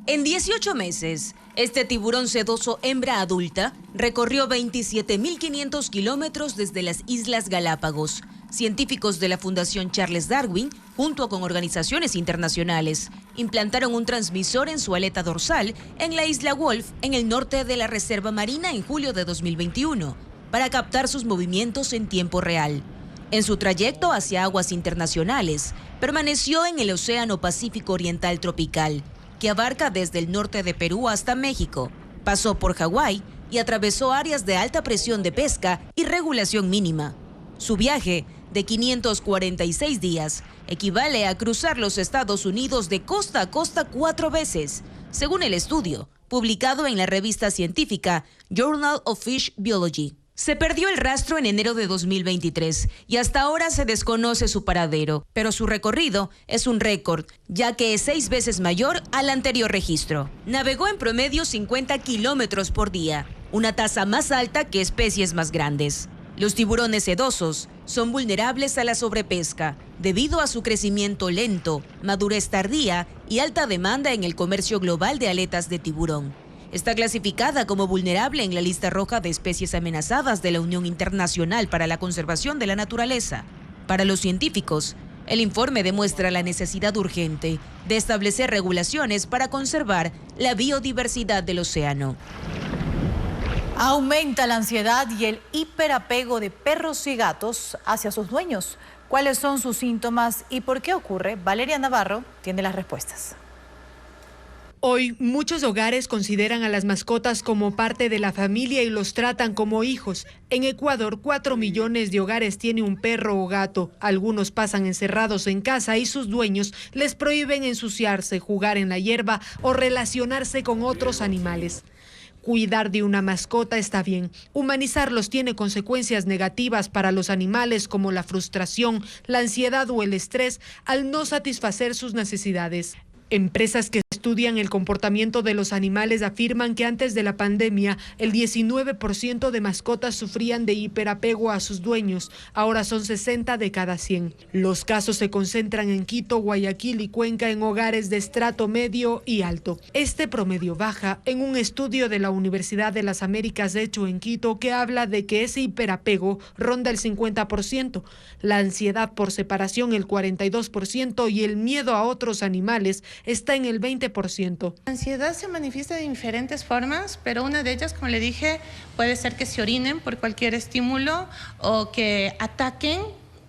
En 18 meses, este tiburón sedoso hembra adulta recorrió 27.500 kilómetros desde las Islas Galápagos. Científicos de la Fundación Charles Darwin, junto con organizaciones internacionales, implantaron un transmisor en su aleta dorsal en la isla Wolf, en el norte de la Reserva Marina, en julio de 2021, para captar sus movimientos en tiempo real. En su trayecto hacia aguas internacionales, permaneció en el Océano Pacífico Oriental Tropical, que abarca desde el norte de Perú hasta México. Pasó por Hawái y atravesó áreas de alta presión de pesca y regulación mínima. Su viaje, de 546 días, equivale a cruzar los Estados Unidos de costa a costa 4 veces, según el estudio, publicado en la revista científica Journal of Fish Biology. Se perdió el rastro en enero de 2023 y hasta ahora se desconoce su paradero, pero su recorrido es un récord, ya que es 6 veces mayor al anterior registro. Navegó en promedio 50 kilómetros por día, una tasa más alta que especies más grandes. Los tiburones sedosos son vulnerables a la sobrepesca debido a su crecimiento lento, madurez tardía y alta demanda en el comercio global de aletas de tiburón. Está clasificada como vulnerable en la lista roja de especies amenazadas de la Unión Internacional para la Conservación de la Naturaleza. Para los científicos, El informe demuestra la necesidad urgente de establecer regulaciones para conservar la biodiversidad del océano. Aumenta la ansiedad y el hiperapego de perros y gatos hacia sus dueños. ¿Cuáles son sus síntomas y por qué ocurre? Valeria Navarro tiene las respuestas. Hoy, muchos hogares consideran a las mascotas como parte de la familia y los tratan como hijos. En Ecuador, 4 millones de hogares tienen un perro o gato. Algunos pasan encerrados en casa y sus dueños les prohíben ensuciarse, jugar en la hierba o relacionarse con otros animales. Cuidar de una mascota está bien. Humanizarlos tiene consecuencias negativas para los animales como la frustración, la ansiedad o el estrés al no satisfacer sus necesidades. Empresas que estudian el comportamiento de los animales afirman que antes de la pandemia, el 19% de mascotas sufrían de hiperapego a sus dueños. Ahora son 60 de cada 100. Los casos se concentran en Quito, Guayaquil y Cuenca en hogares de estrato medio y alto. Este promedio baja en un estudio de la Universidad de las Américas hecho en Quito que habla de que ese hiperapego ronda el 50%, la ansiedad por separación el 42% y el miedo a otros animales está en el 20%. La ansiedad se manifiesta de diferentes formas, pero una de ellas, como le dije, puede ser que se orinen por cualquier estímulo o que ataquen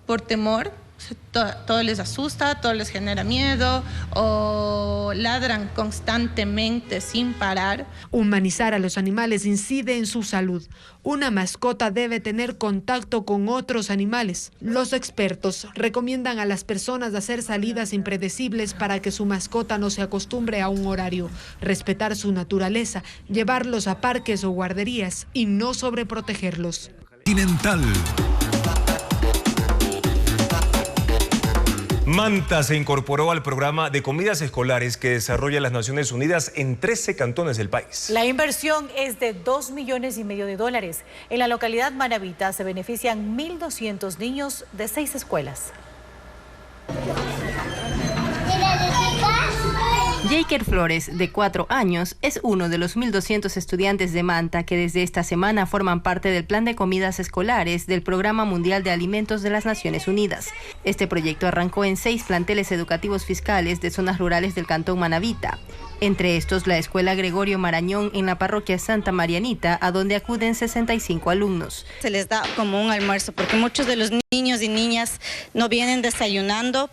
por temor. Todo les asusta, todo les genera miedo o ladran constantemente sin parar. Humanizar a los animales incide en su salud. Una mascota debe tener contacto con otros animales. Los expertos recomiendan a las personas hacer salidas impredecibles para que su mascota no se acostumbre a un horario, respetar su naturaleza, llevarlos a parques o guarderías y no sobreprotegerlos. Continental. Manta se incorporó al programa de comidas escolares que desarrolla las Naciones Unidas en 13 cantones del país. La inversión es de $2,5 millones de dólares. En la localidad Manabita se benefician 1.200 niños de 6 escuelas. Jaker Flores, de 4 años, es uno de los 1.200 estudiantes de Manta que desde esta semana forman parte del plan de comidas escolares del Programa Mundial de Alimentos de las Naciones Unidas. Este proyecto arrancó en 6 planteles educativos fiscales de zonas rurales del cantón Manabita. Entre estos, la Escuela Gregorio Marañón en la parroquia Santa Marianita, a donde acuden 65 alumnos. Se les da como un almuerzo, porque muchos de los niños y niñas no vienen desayunando.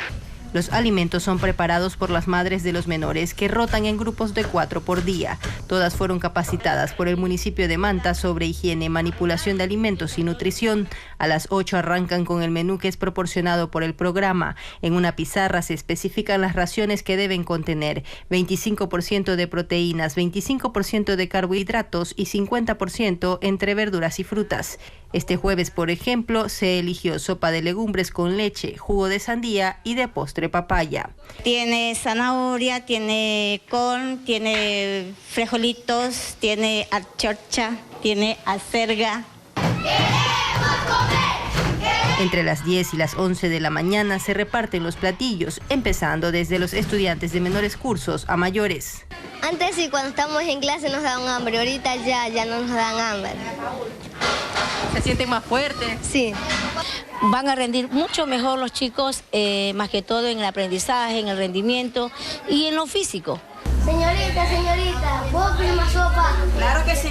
Los alimentos son preparados por las madres de los menores que rotan en grupos de 4 por día. Todas fueron capacitadas por el municipio de Manta sobre higiene, manipulación de alimentos y nutrición. A las 8 arrancan con el menú que es proporcionado por el programa. En una pizarra se especifican las raciones que deben contener: 25% de proteínas, 25% de carbohidratos y 50% entre verduras y frutas. Este jueves, por ejemplo, se eligió sopa de legumbres con leche, jugo de sandía y de postre papaya. Tiene zanahoria, tiene col, tiene frijolitos, tiene anchocha, tiene acelga. Entre las 10 y las 11 de la mañana se reparten los platillos, empezando desde los estudiantes de menores cursos a mayores. Antes sí, cuando estamos en clase nos daban hambre, ahorita ya no nos dan hambre. ¿Se sienten más fuertes? Sí. Van a rendir mucho mejor los chicos, más que todo en el aprendizaje, en el rendimiento y en lo físico. Señorita, ¿puedo pedir más sopa? Claro que sí.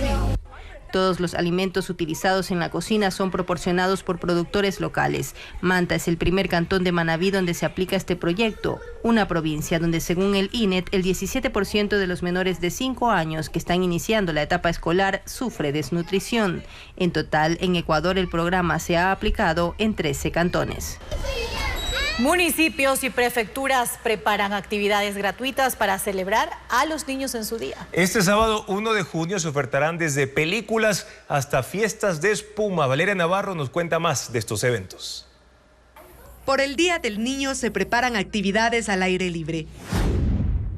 Todos los alimentos utilizados en la cocina son proporcionados por productores locales. Manta es el primer cantón de Manabí donde se aplica este proyecto, una provincia donde, según el INET, el 17% de los menores de 5 años que están iniciando la etapa escolar sufre desnutrición. En total, en Ecuador el programa se ha aplicado en 13 cantones. Municipios y prefecturas preparan actividades gratuitas para celebrar a los niños en su día. Este sábado 1 de junio se ofertarán desde películas hasta fiestas de espuma. Valeria Navarro nos cuenta más de estos eventos. Por el Día del Niño se preparan actividades al aire libre.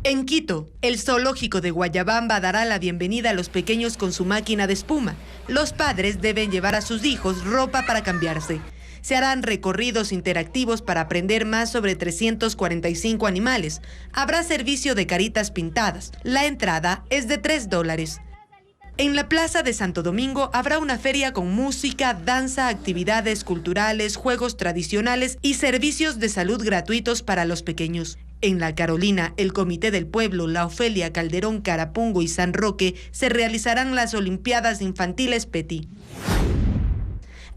En Quito, el zoológico de Guayabamba dará la bienvenida a los pequeños con su máquina de espuma. Los padres deben llevar a sus hijos ropa para cambiarse. Se harán recorridos interactivos para aprender más sobre 345 animales. Habrá servicio de caritas pintadas. La entrada es de $3. En la Plaza de Santo Domingo habrá una feria con música, danza, actividades culturales, juegos tradicionales y servicios de salud gratuitos para los pequeños. En La Carolina, el Comité del Pueblo, La Ofelia, Calderón, Carapungo y San Roque se realizarán las Olimpiadas Infantiles Petit.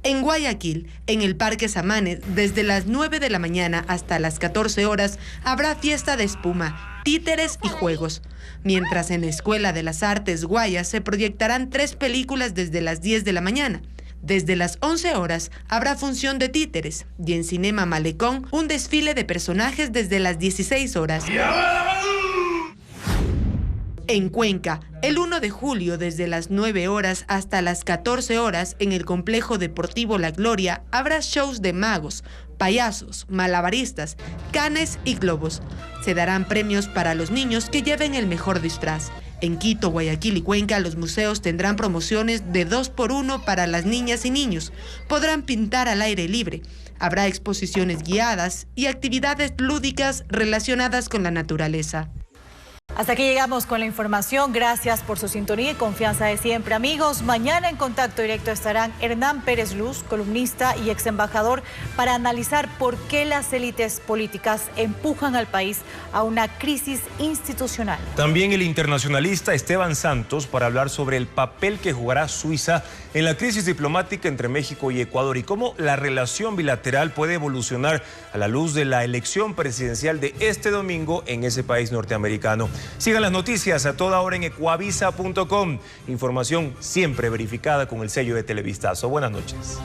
En Guayaquil, en el Parque Samanes, desde las 9 de la mañana hasta las 14 horas, habrá fiesta de espuma, títeres y juegos. Mientras en la Escuela de las Artes Guayas se proyectarán 3 películas desde las 10 de la mañana. Desde las 11 horas habrá función de títeres y en Cinema Malecón un desfile de personajes desde las 16 horas. En Cuenca, el 1 de julio desde las 9 horas hasta las 14 horas en el Complejo Deportivo La Gloria habrá shows de magos, payasos, malabaristas, canes y globos. Se darán premios para los niños que lleven el mejor disfraz. En Quito, Guayaquil y Cuenca, los museos tendrán promociones de 2x1 para las niñas y niños. Podrán pintar al aire libre. Habrá exposiciones guiadas y actividades lúdicas relacionadas con la naturaleza. Hasta aquí llegamos con la información. Gracias por su sintonía y confianza de siempre, amigos. Mañana en Contacto Directo estarán Hernán Pérez Luz, columnista y ex embajador, para analizar por qué las élites políticas empujan al país a una crisis institucional. También el internacionalista Esteban Santos para hablar sobre el papel que jugará Suiza en la crisis diplomática entre México y Ecuador y cómo la relación bilateral puede evolucionar a la luz de la elección presidencial de este domingo en ese país norteamericano. Sigan las noticias a toda hora en ecuavisa.com. Información siempre verificada con el sello de Televistazo. Buenas noches.